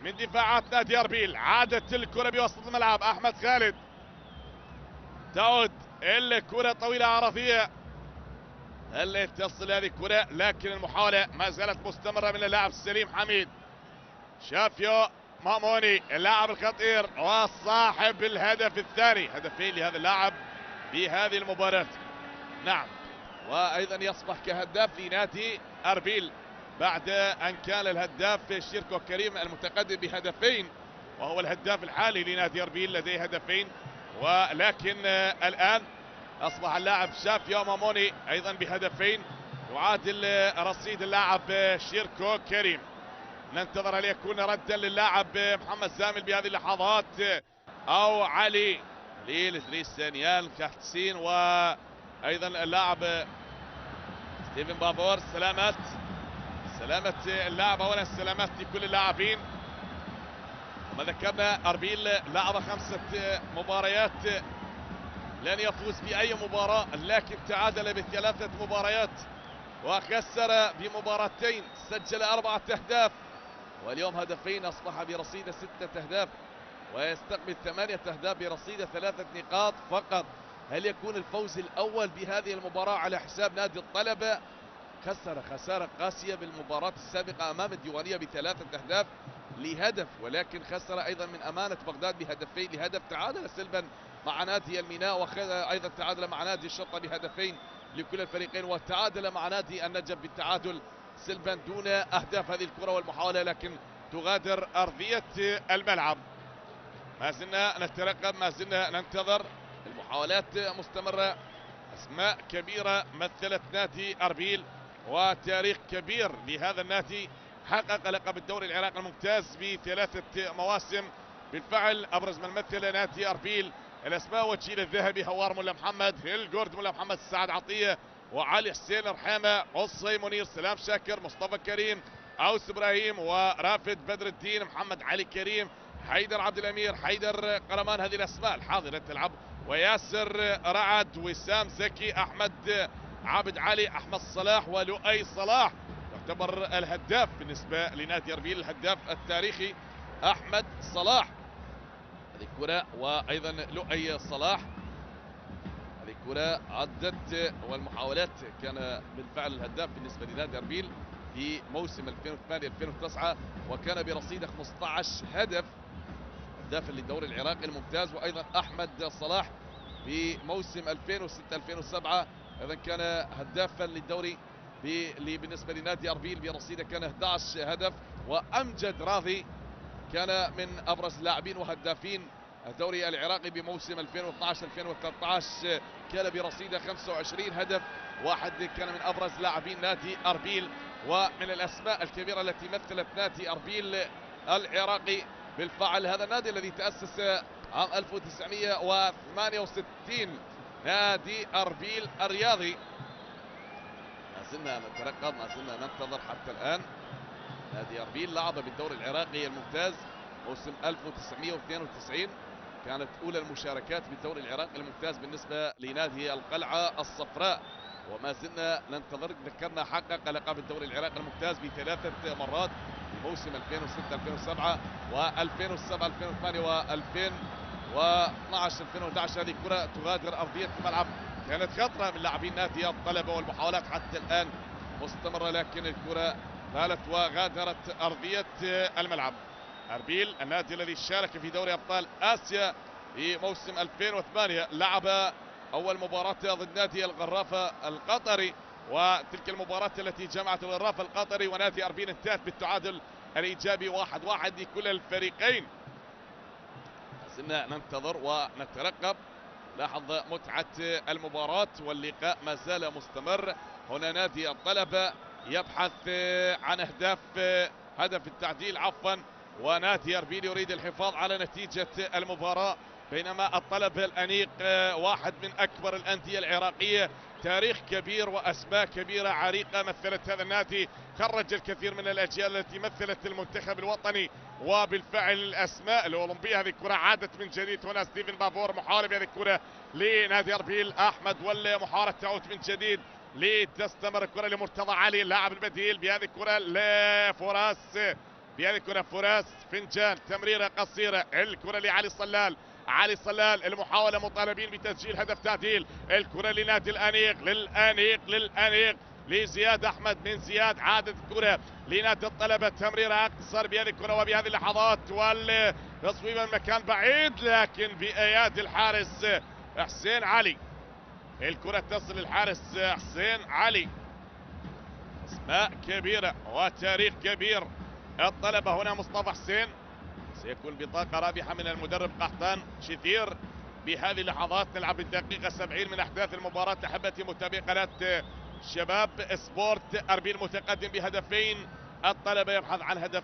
من دفاعات نادي أربيل، عادت الكرة بوسط الملعب، أحمد خالد تعود الكرة طويلة عرضية، هل تصل هذه الكرة؟ لكن المحاولة ما زالت مستمرة من اللاعب سليم حميد. شافيو ماموني اللاعب الخطير وصاحب الهدف الثاني، هدفين لهذا اللاعب بهذه المباراة. نعم، وأيضا يصبح كهداف لنادي أربيل بعد أن كان الهداف شيركو كريم المتقدم بهدفين، وهو الهداف الحالي لنادي أربيل لديه هدفين، ولكن الآن أصبح اللاعب شافيو ماموني أيضا بهدفين، يعادل رصيد اللاعب شيركو كريم. ننتظر هل يكون ردا للاعب محمد زامل بهذه اللحظات أو علي للثريسانيان كحتسين، وأيضا اللاعب ستيفن بافور. سلامة اللاعب، أولا سلامات لكل اللاعبين. وما ذكرنا أربيل لعب 5 مباريات لن يفوز بأي مباراة، لكن تعادل ب3 مباريات وخسر بمباراتين، سجل 4 أهداف واليوم هدفين، أصبح برصيد 6 أهداف ويستقبل 8 أهداف برصيد 3 نقاط فقط. هل يكون الفوز الأول بهذه المباراة على حساب نادي الطلبة؟ خسر خسارة قاسية بالمباراة السابقة أمام الديوانية ب3 أهداف لهدف، ولكن خسر أيضا من أمانة بغداد بهدفين لهدف. تعادل سلبا مع نادي الميناء، وأيضا تعادل مع نادي الشرطة بهدفين لكل الفريقين، وتعادل مع نادي النجف بالتعادل سلبا دون أهداف. هذه الكرة والمحاولة لكن تغادر أرضية الملعب. ما زلنا نترقب، ما زلنا ننتظر، المحاولات مستمرة. أسماء كبيرة مثلت نادي أربيل وتاريخ كبير لهذا النادي، حقق لقب الدوري العراقي الممتاز ب3 مواسم. بالفعل أبرز من مثل نادي أربيل الأسماء والجيل الذهبي: هوار ملا محمد، هيلجورد ملا محمد، سعد عطية، وعلي حسين رحامة، قصي منير، سلام شاكر، مصطفى كريم، أوس إبراهيم، ورافد بدر الدين، محمد علي كريم، حيدر عبد الأمير، حيدر قرمان. هذه الأسماء الحاضرة تلعب، وياسر رعد، وسام زكي، أحمد عابد علي، أحمد صلاح، ولؤي صلاح. يعتبر الهداف بالنسبة لنادي أربيل، الهداف التاريخي أحمد صلاح. هذه الكرة وأيضا لؤي صلاح، هذه الكرة عدت، والمحاولات كان بالفعل الهداف بالنسبة لنادي أربيل في موسم 2008-2009 وكان برصيد 15 هدف، هدافا للدوري العراقي الممتاز. وأيضا أحمد صلاح في موسم 2006-2007 ايضا كان هدافا للدوري بالنسبه لنادي اربيل برصيده كان 11 هدف. وامجد راضي كان من ابرز اللاعبين وهدافين الدوري العراقي بموسم 2012-2013 كان برصيده 25 هدف، واحد كان من ابرز لاعبين نادي اربيل ومن الاسماء الكبيره التي مثلت نادي اربيل العراقي. بالفعل هذا النادي الذي تاسس عام 1968 نادي أربيل الرياضي. ما زلنا نترقب، ما زلنا ننتظر حتى الآن. نادي أربيل لعب بالدوري العراقي الممتاز موسم 1992، كانت أولى المشاركات بالدوري العراقي الممتاز بالنسبة لنادي القلعة الصفراء. وما زلنا ننتظر، ذكرنا حقق لقب الدوري العراقي الممتاز ب3 مرات في موسم 2006-2007 و2007-2008 و2012-2011. هذه الكرة تغادر أرضية الملعب، كانت خطرة من لاعبين نادي الطلبة والمحاولات حتى الآن مستمرة، لكن الكرة زالت وغادرت أرضية الملعب. أربيل النادي الذي شارك في دوري أبطال آسيا في موسم 2008 لعب أول مباراة ضد نادي الغرافة القطري، وتلك المباراة التي جمعت الغرافة القطري ونادي أربيل انتهت بالتعادل الإيجابي 1-1 لكل الفريقين. لازلنا ننتظر ونترقب. لاحظ متعة المباراة واللقاء ما زال مستمر. هنا نادي الطلبة يبحث عن هدف التعديل عفوا، ونادي أربيل يريد الحفاظ على نتيجة المباراة، بينما الطلبة الأنيق واحد من أكبر الأندية العراقية، تاريخ كبير وأسماء كبيرة عريقة مثلت هذا النادي، خرج الكثير من الأجيال التي مثلت المنتخب الوطني، وبالفعل الأسماء الأولمبية. هذه الكرة عادت من جديد، هنا ستيفن بافور محارب هذه الكرة لنادي أربيل، أحمد ولا محارب تعود من جديد لتستمر الكرة لمرتضى علي اللاعب البديل بهذه الكرة لفراس، بهذه الكرة فراس فنجان، تمريرة قصيرة، الكرة لعلي صلال، علي صلال المحاولة مطالبين بتسجيل هدف تعديل، الكرة لنادي الأنيق للأنيق لزياد أحمد، من زياد عادت الكرة لنادي الطلبة، تمريرة أقصر بهذه الكرة وبهذه اللحظات والتصويب المكان بعيد، لكن بأيادي الحارس حسين علي، الكرة تصل للحارس حسين علي. اسماء كبيرة وتاريخ كبير الطلبة. هنا مصطفى حسين سيكون بطاقة رابحة من المدرب قحطان شثير. بهذه اللحظات نلعب الدقيقة 70 من أحداث المباراة. أحبتي متابعي قناة شباب سبورت، أربيل متقدم بهدفين، الطلبة يبحث عن هدف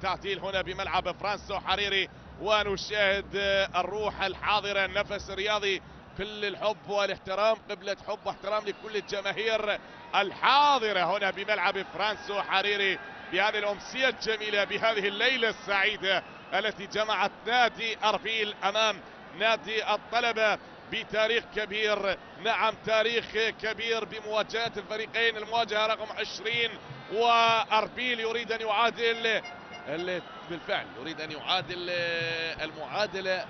تعديل هنا بملعب فرانسو حريري، ونشاهد الروح الحاضرة، النفس الرياضي، كل الحب والاحترام، قبلة حب واحترام لكل الجماهير الحاضرة هنا بملعب فرانسو حريري بهذه الأمسية الجميلة، بهذه الليلة السعيدة التي جمعت نادي أربيل أمام نادي الطلبة بتاريخ كبير. نعم تاريخ كبير بمواجهات الفريقين، المواجهة رقم 20، وأربيل يريد أن يعادل بالفعل يريد أن يعادل المعادلة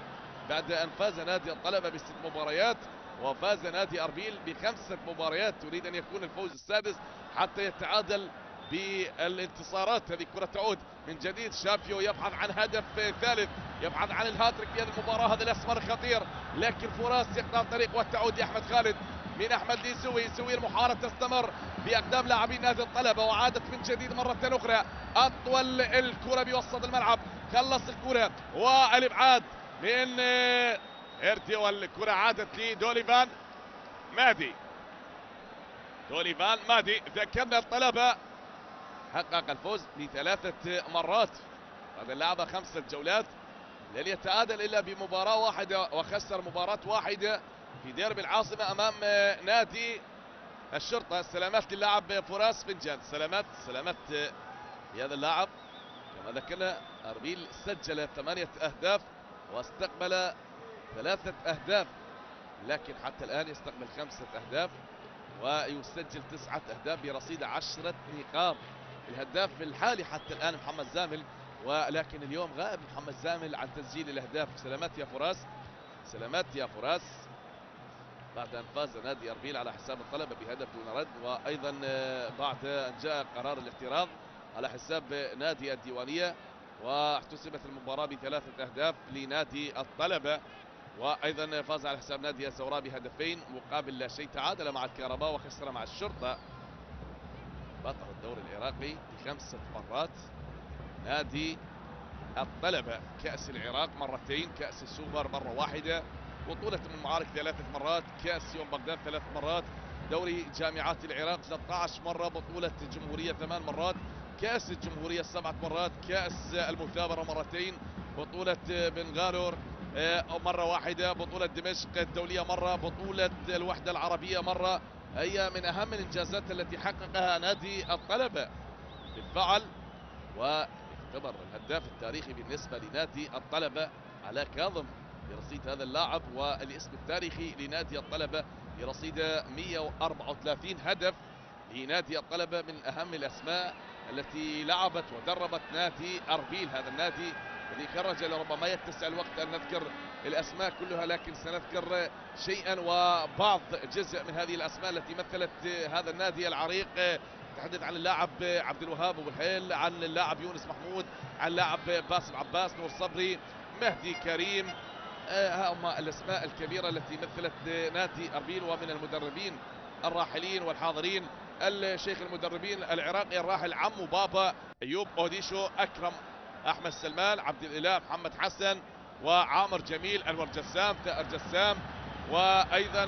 بعد أن فاز نادي الطلبة ب6 مباريات وفاز نادي أربيل ب5 مباريات، يريد أن يكون الفوز السادس حتى يتعادل بالانتصارات. هذه الكرة تعود من جديد، شافيو يبحث عن هدف ثالث، يبحث عن الهاتريك في هذه المباراة، هذا الأسمر خطير، لكن فراس يقطع الطريق والتعود لأحمد خالد، من أحمد ليسوي المحاربة تستمر بأقدام لاعبين نادي الطلبة، وعادت من جديد مرة أخرى، أطول الكرة بوسط الملعب، خلص الكرة والإبعاد من إرتي، والكرة عادت لدوليفان مادي. ذكرنا الطلبة حقق الفوز ب3 مرات، هذا لعب 5 جولات، لن يتعادل إلا بمباراة واحدة، وخسر مباراة واحدة في ديربي العاصمة أمام نادي الشرطة. سلامات للاعب فراس فنجان، سلامات لهذا اللاعب. كما ذكرنا أربيل سجل 8 أهداف واستقبل 3 أهداف، لكن حتى الآن يستقبل 5 أهداف ويسجل 9 أهداف برصيد 10 نقاط. الهداف الحالي حتى الآن محمد زامل، ولكن اليوم غائب محمد زامل عن تسجيل الأهداف. سلامات يا فراس بعد أن فاز نادي أربيل على حساب الطلبة بهدف دون رد، وأيضا بعد أن جاء قرار الاحتراز على حساب نادي الديوانية، واحتسبت المباراة ب3 أهداف لنادي الطلبة، وأيضا فاز على حساب نادي الزوراء بهدفين مقابل لا شيء. تعادل مع الكهرباء وخسر مع الشرطة. بطل الدوري العراقي ب5 مرات نادي الطلبة، كأس العراق مرتين، كأس السوبر مرة واحدة، بطولة من المعارك 3 مرات، كأس يوم بغداد 3 مرات، دوري جامعات العراق 13 مرة، بطولة الجمهورية 8 مرات، كأس الجمهورية 7 مرات، كأس المثابرة مرتين، بطولة بنغالور مرة واحدة، بطولة دمشق الدولية مرة، بطولة الوحدة العربية مرة. هي من أهم الإنجازات التي حققها نادي الطلبة بالفعل، ويعتبر الهداف التاريخي بالنسبة لنادي الطلبة علاء كاظم برصيد هذا اللاعب، والاسم التاريخي لنادي الطلبة برصيد 134 هدف لنادي الطلبة، من أهم الأسماء التي لعبت ودربت نادي أربيل. هذا النادي الذي خرج، لربما يتسع الوقت أن نذكر الأسماء كلها، لكن سنذكر شيئا وبعض جزء من هذه الأسماء التي مثلت هذا النادي العريق. تحدث عن اللاعب عبد الوهاب أبو الحيل، عن اللاعب يونس محمود، عن اللاعب باسم عباس، نور صبري، مهدي كريم، هم الاسماء الكبيره التي مثلت نادي اربيل، ومن المدربين الراحلين والحاضرين الشيخ المدربين العراقي الراحل عمو بابا، ايوب اوديشو، اكرم احمد سلمان، عبد الاله محمد حسن، وعامر جميل، انور جسام، ثائر جسام، وايضا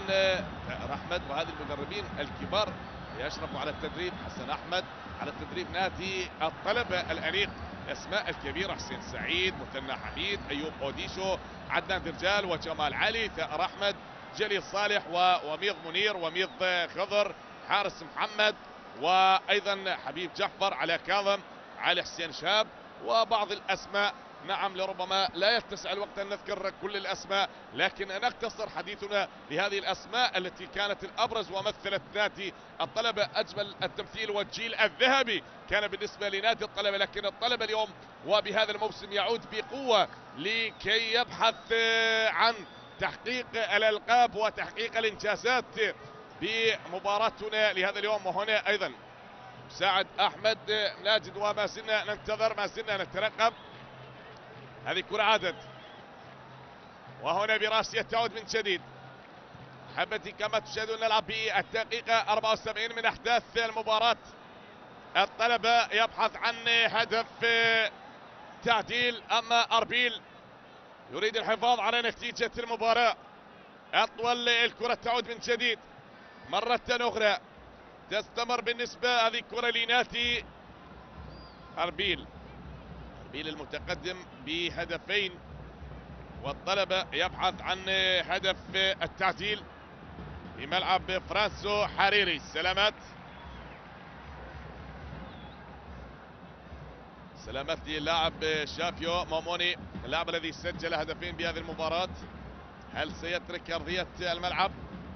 ثائر احمد. وهذه المدربين الكبار يشرفوا على التدريب حسن احمد، على التدريب نادي الطلبه الانيق، الاسماء الكبيره حسين سعيد، مثنى حميد، ايوب اوديشو، عدنان درجال، وجمال علي، ثائر احمد، جليل صالح، وميض منير، وميض خضر، حارس محمد، وايضا حبيب جعفر، على كاظم، علي حسين شاب، وبعض الاسماء. نعم، لربما لا يتسع الوقت ان نذكر كل الاسماء، لكن نختصر حديثنا لهذه الاسماء التي كانت الابرز ومثلت نادي الطلبه اجمل التمثيل، والجيل الذهبي كان بالنسبه لنادي الطلبه. لكن الطلبه اليوم وبهذا الموسم يعود بقوه لكي يبحث عن تحقيق الالقاب وتحقيق الانجازات بمباراتنا لهذا اليوم. وهنا ايضا مساعد احمد ناجد، وما زلنا ننتظر، ما زلنا نترقب. هذه كرة عادت، وهنا براسية تعود من جديد. حبتي كما تشاهدون نلعب بالدقيقة 74 من أحداث المباراة. الطلبة يبحث عن هدف تعديل، أما أربيل يريد الحفاظ على نتيجة المباراة. أطول الكرة تعود من جديد مرة أخرى، تستمر بالنسبة هذه الكرة لنادي أربيل. أربيل المتقدم بهدفين، والطلبة يبحث عن هدف التعديل في ملعب فرانسو حريري. سلامات سلامات للاعب شافيو موموني، اللاعب الذي سجل هدفين بهذه المباراة. هل سيترك أرضية الملعب؟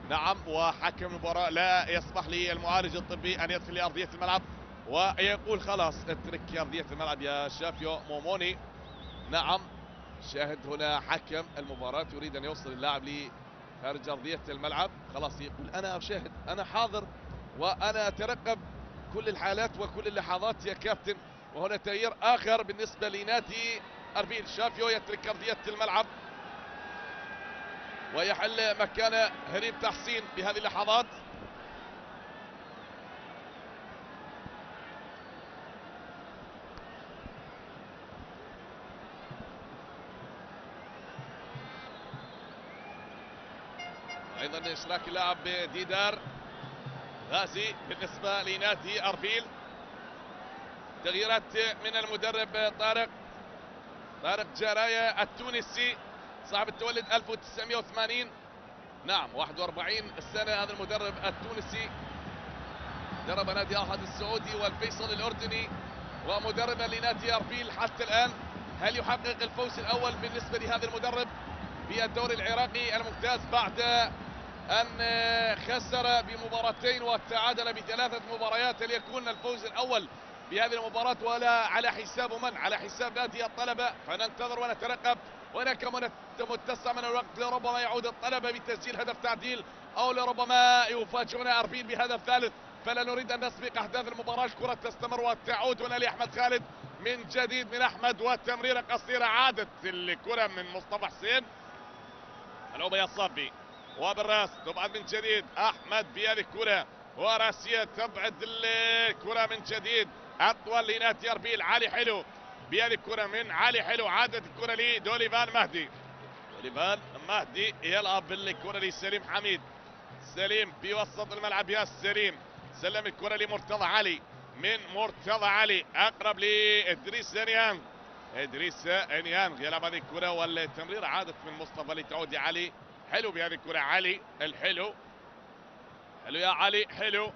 نعم، وحكم المباراة لا يسمح للمعالج الطبي أن يدخل لأرضية الملعب، ويقول خلاص اترك أرضية الملعب يا شافيو موموني. نعم، شاهد هنا حكم المباراة يريد أن يوصل اللاعب لخارج أرضية الملعب، خلاص يقول أنا أشاهد، أنا حاضر، وأنا أترقب كل الحالات وكل اللحظات يا كابتن. وهنا تغيير آخر بالنسبة لنادي أربيل، شافيو يترك أرضية الملعب ويحل مكان هريب تحسين بهذه اللحظات. ايضا اشراك اللاعب ديدار غازي بالنسبه لنادي اربيل. تغييرات من المدرب طارق جرايا التونسي صاحب التولد 1980، نعم 41 سنه. هذا المدرب التونسي درب نادي احد السعودي والفيصل الاردني، ومدربا لنادي اربيل حتى الان. هل يحقق الفوز الاول بالنسبه لهذا المدرب في الدوري العراقي الممتاز بعد أن خسر بمباراتين وتعادل ب3 مباريات؟ هل يكون الفوز الأول بهذه المباراة، ولا على حساب من؟ على حساب نادي الطلبة. فننتظر ونترقب. هناك متسع من الوقت، لربما يعود الطلبة بتسجيل هدف تعديل، أو لربما يفاجئنا أربيل بهدف ثالث. فلا نريد أن نسبق أحداث المباراة. الكرة تستمر وتعود هنا لأحمد خالد من جديد من أحمد، وتمريرة قصيرة. عادت الكرة من مصطفى حسين، العوبة الصافي، وبالراس تبعد من جديد احمد بهذه الكره، وراسيه تبعد الكره من جديد. اطول لنادي اربيل، علي حلو بهذه الكره من علي حلو. عادت الكره لدوليفان مهدي، دوليفان مهدي يلعب بالكره لسليم حميد. سليم بوسط الملعب، يا سليم سلم الكره لمرتضى علي، من مرتضى علي اقرب لادريس انيانغ. ادريس انيانغ يلعب هذه الكره، والتمريره عادت من مصطفى لتعود علي. حلو بهذه الكرة علي، الحلو حلو يا علي، حلو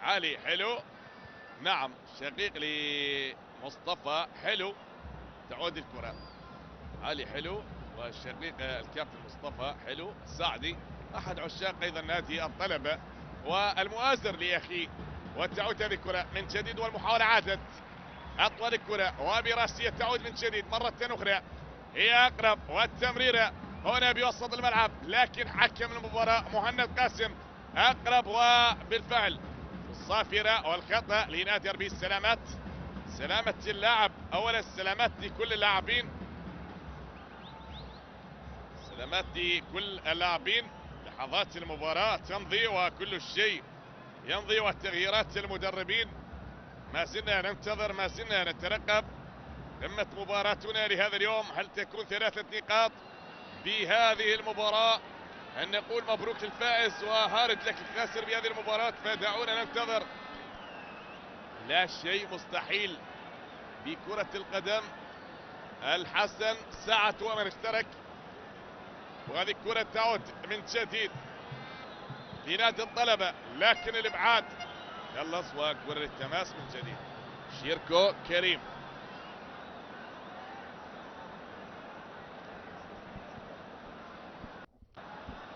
علي، حلو. نعم، شقيق لمصطفى، حلو. تعود الكرة علي، حلو، والشقيق الكابتن مصطفى، حلو. الساعدي احد عشاق ايضا نادي الطلبة والمؤازر لاخيه. وتعود هذه الكرة من جديد، والمحاولة عادت. اطول الكرة وبراسية تعود من جديد مرة اخرى، هي اقرب، والتمريرة هنا بوسط الملعب، لكن حكم المباراة مهند قاسم اقرب، وبالفعل الصافرة والخطأ لنادي اربيل. سلامات، سلامة اللاعب اولا، السلامات لكل اللاعبين. علامات لكل اللاعبين. لحظات المباراة تمضي وكل شيء يمضي، والتغييرات المدربين ما زلنا ننتظر، ما زلنا نترقب. قمة مباراتنا لهذا اليوم، هل تكون 3 نقاط بهذه المباراة؟ أن نقول مبروك للفائز وهارد لك الخاسر بهذه المباراة، فدعونا ننتظر. لا شيء مستحيل بكرة القدم. الحسن سعد ومن اشترك، وهذه الكرة تعود من جديد لنادي الطلبة، لكن الابعاد خلص وكرة التماس من جديد. شيركو كريم،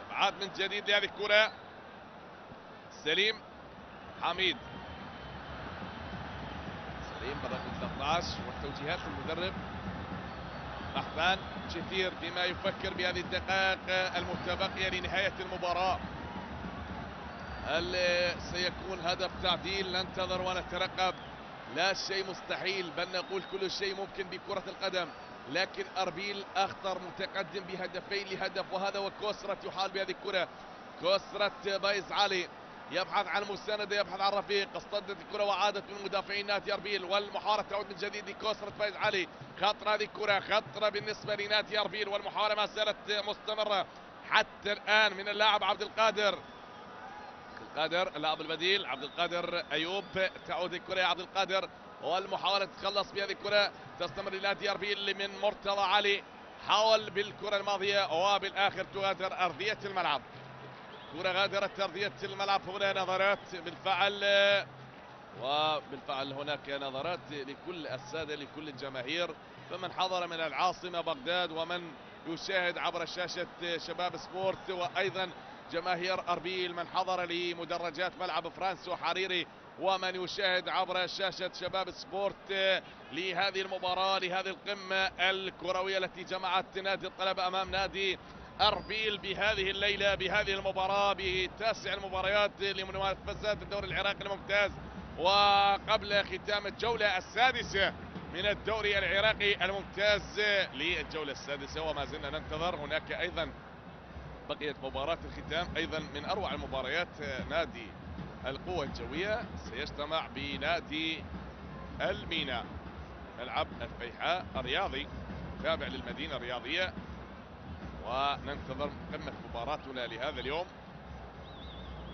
ابعاد من جديد لهذه الكرة. سليم حميد، سليم بالرقم 13 والتوجيهات المدرب رحمن كثير بما يفكر بهذه الدقائق المتبقية لنهاية المباراة. هل سيكون هدف تعديل؟ ننتظر ونترقب. لا شيء مستحيل، بل نقول كل شيء ممكن بكرة القدم، لكن أربيل أخطر متقدم بهدفين لهدف، وهذا وكوسرة يحال بهذه الكرة. كوسرة بايز علي يبحث عن مساندة، يبحث عن رفيق، اصطدت الكرة وعادت من مدافعين نادي أربيل، والمحاولة تعود من جديد لكوسرة بايز علي. خطرة هذه الكرة، خطرة بالنسبة لنادي أربيل، والمحاولة ما زالت مستمرة حتى الآن من اللاعب عبد القادر. اللاعب البديل عبد القادر ايوب. تعود الكره يا عبد القادر، والمحاوله تتخلص بهذه الكره تستمر لنادي اربيل من مرتضى علي. حاول بالكره الماضيه وبالاخر تغادر ارضيه الملعب. كره غادرت ارضيه الملعب. هنا نظرات وبالفعل هناك نظرات لكل الساده، لكل الجماهير، فمن حضر من العاصمه بغداد ومن يشاهد عبر شاشه شباب سبورت، وايضا جماهير أربيل من حضر لمدرجات ملعب فرانسو حريري، ومن يشاهد عبر شاشة شباب سبورت لهذه المباراة، لهذه القمة الكروية التي جمعت نادي الطلبة أمام نادي أربيل بهذه الليلة، بهذه المباراة، بتاسع المباريات لمنافسات الدوري العراقي الممتاز، وقبل ختام الجولة السادسة من الدوري العراقي الممتاز للجولة السادسة. وما زلنا ننتظر. هناك أيضا بقيت مباراة الختام أيضا من أروع المباريات. نادي القوة الجوية سيجتمع بنادي الميناء، ملعب الفيحاء الرياضي تابع للمدينة الرياضية، وننتظر قمة مباراتنا لهذا اليوم.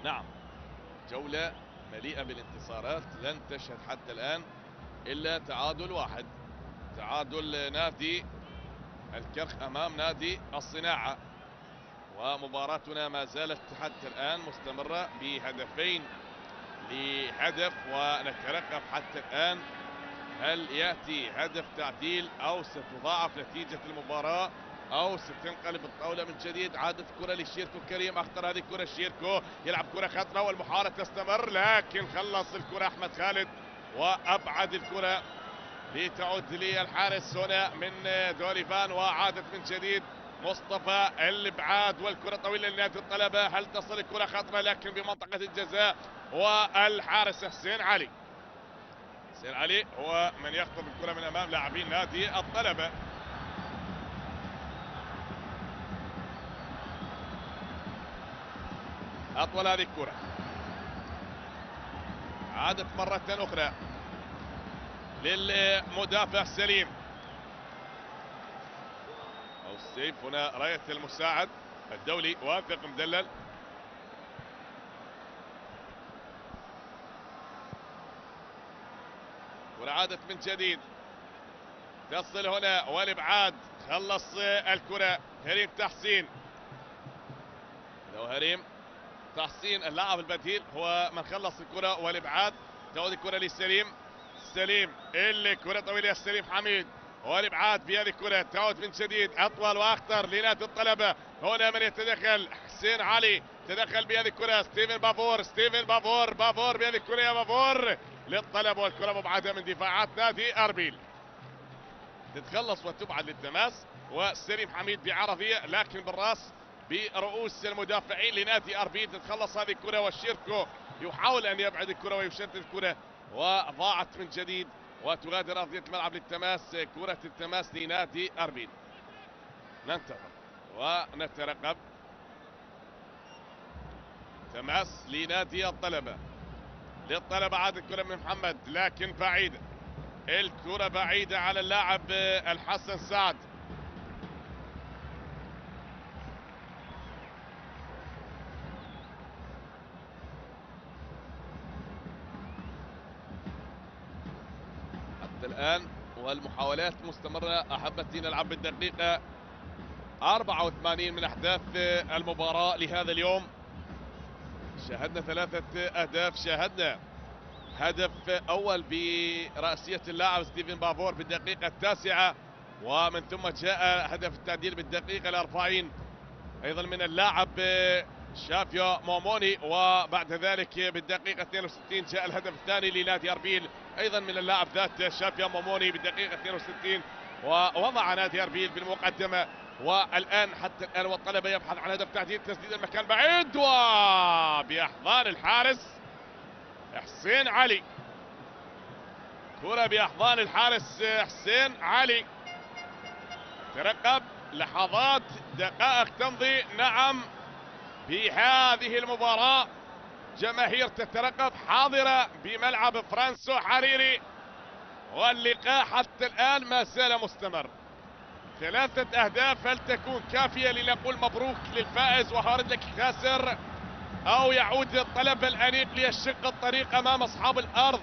نعم، جولة مليئة بالانتصارات، لن تشهد حتى الآن إلا تعادل واحد، تعادل نادي الكرخ أمام نادي الصناعة، ومباراتنا ما زالت حتى الآن مستمرة بهدفين لهدف، ونترقب حتى الآن هل يأتي هدف تعديل أو ستضاعف نتيجة المباراة أو ستنقلب الطاولة من جديد. عادت الكرة لشيركو كريم، أخطر هذه الكرة شيركو، يلعب كرة خطرة والمحاولة تستمر، لكن خلص الكرة أحمد خالد وأبعد الكرة لتعود للحارس هنا من دوليفان، وعادت من جديد مصطفى الابعاد، والكره طويله لنادي الطلبه. هل تصل الكره خطره لكن بمنطقه الجزاء، والحارس حسين علي. حسين علي هو من يخطف الكره من امام لاعبين نادي الطلبه. اطول هذه الكره، عادت مره اخرى للمدافع سليم او السيف. هنا رايه المساعد الدولي واثق مدلل. وعادت من جديد، تصل هنا والابعاد، خلص الكره هريم تحسين. لو هريم تحسين اللاعب البديل هو من خلص الكره والابعاد. تعود الكره لسليم، سليم اللي كره طويله سليم حميد، والابعاد بهذه الكره تعود من جديد اطول واخطر لنادي الطلبه. هنا من يتدخل حسين علي، تدخل بهذه الكره ستيفن بافور، ستيفن بافور، بافور بهذه الكره يا بافور للطلبه، والكره مبعده من دفاعات نادي اربيل. تتخلص وتبعد للتماس، وسليم حميد بعرضيه لكن بالراس برؤوس المدافعين لنادي اربيل. تتخلص هذه الكره والشيركو يحاول ان يبعد الكره ويشتت الكره، وضاعت من جديد وتغادر ارضيه الملعب للتماس. كره التماس لنادي اربيل. ننتظر ونترقب. تماس لنادي الطلبة، للطلبة عاد الكرة من محمد لكن بعيدة، الكرة بعيدة على اللاعب الحسن سعد. حتى الآن والمحاولات مستمرة أحبتي، نلعب بالدقيقة 84 من أحداث المباراة لهذا اليوم. شاهدنا 3 أهداف، شاهدنا هدف أول برأسية اللاعب ستيفن بافور بالدقيقة 9، ومن ثم جاء هدف التعديل بالدقيقة 40 أيضا من اللاعب شافيو موموني، وبعد ذلك بالدقيقة 62 جاء الهدف الثاني لنادي أربيل أيضا من اللاعب ذات شافيو موموني بالدقيقة 62، ووضع نادي أربيل بالمقدمة. والآن حتى الآن والطلبة يبحث عن هدف تعديل، تسديد المكان بعيد وبأحضان الحارس حسين علي. كرة بأحضان الحارس حسين علي. ترقب لحظات، دقائق تمضي. نعم، في هذه المباراة جماهير تترقب حاضرة بملعب فرانسو حريري، واللقاء حتى الآن ما زال مستمر. 3 أهداف، هل تكون كافية لنقول مبروك للفائز وهارد لك الخاسر، أو يعود الطلبة الأنيق ليشق الطريق أمام أصحاب الأرض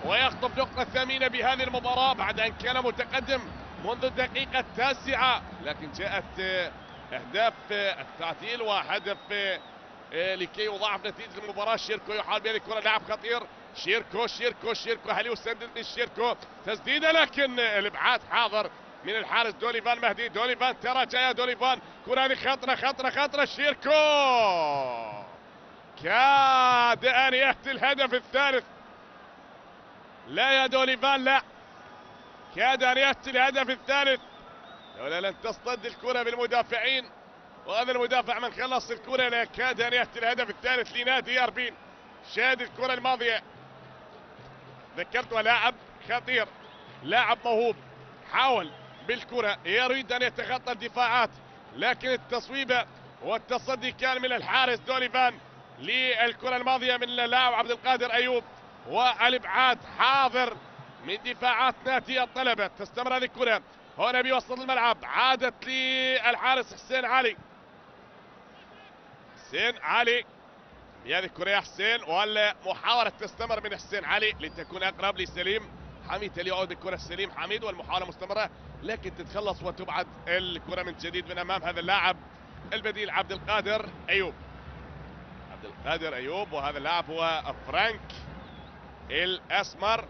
ويخطف نقطة ثمينة بهذه المباراة بعد أن كان متقدم منذ الدقيقة 9، لكن جاءت أهداف التعديل وهدف لكي يضاعف نتيجة المباراة. شيركو يحاول بهذه الكرة، لاعب خطير. شيركو هل يسدد من شيركو؟ تسديدة لكن الإبعاد حاضر من الحارس دوليفان مهدي. دوليفان ترى جاية دوليفان، كرة هذه خطرة. شيركو كاد أن يأتي الهدف الثالث. لا يا دوليفان، لا، كاد أن يأتي الهدف الثالث لولا لن تصطد الكرة بالمدافعين، وهذا المدافع من خلص الكرة لا كاد أن يأتي الهدف الثالث لنادي أربيل. شاهد الكرة الماضية، ذكرتها لاعب خطير، لاعب موهوب، حاول بالكرة يريد أن يتخطى الدفاعات، لكن التصويبة والتصدي كان من الحارس دوليفان للكرة الماضية من اللاعب عبد القادر أيوب، والإبعاد حاضر من دفاعات نادي الطلبة. تستمر هذه الكرة هنا بوسط الملعب، عادت للحارس حسين علي. بهذه الكرة يا حسين، والمحاولة تستمر من حسين علي لتكون أقرب لسليم حميد. يعود الكرة سليم حميد والمحاولة مستمرة، لكن تتخلص وتبعد الكرة من جديد من أمام هذا اللاعب البديل عبد القادر أيوب. وهذا اللاعب هو فرانك الأسمر.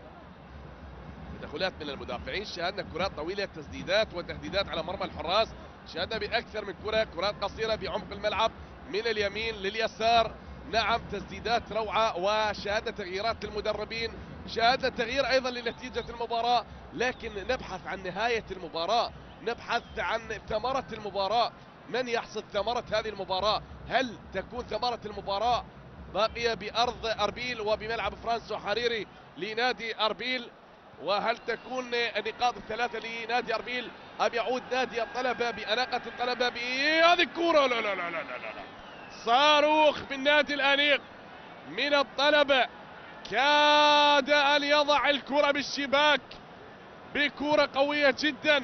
تدخلات من المدافعين، شاهدنا كرات طويلة، تسديدات وتهديدات على مرمى الحراس، شاهدنا بأكثر من كرات قصيرة بعمق الملعب من اليمين لليسار. نعم، تسديدات روعة، وشاهدنا تغييرات للمدربين، شاهدنا تغيير أيضا لنتيجة المباراة، لكن نبحث عن نهاية المباراة، نبحث عن ثمرة المباراة. من يحصد ثمرة هذه المباراة؟ هل تكون ثمرة المباراة باقية بأرض أربيل وبملعب فرانسو حريري لنادي أربيل، وهل تكون النقاط الثلاثة لنادي أربيل، أم يعود نادي الطلبة بأناقة الطلبة بهذه الكرة؟ لا، صاروخ من نادي الأنيق من الطلبة، كاد أن يضع الكرة بالشباك بكرة قوية جدا،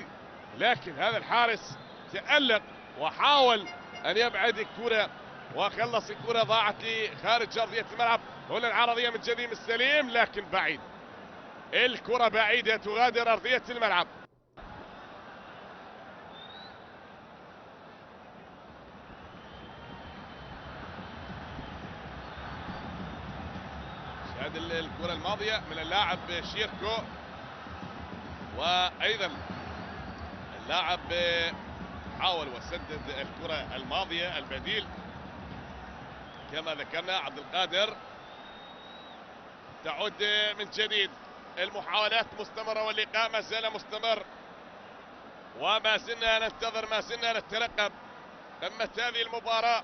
لكن هذا الحارس تألق وحاول أن يبعد الكرة وخلص الكرة، ضاعت لخارج أرضية الملعب. هنا العرضية من جديد السليم، لكن بعيد، الكرة بعيدة تغادر أرضية الملعب. شاهد الكرة الماضية من اللاعب شيركو، وأيضا اللاعب حاول وسدد الكرة الماضية البديل كما ذكرنا عبد القادر. تعود من جديد، المحاولات مستمرة واللقاء ما زال مستمر، وما زلنا ننتظر، ما زلنا نترقب قمة هذه المباراة.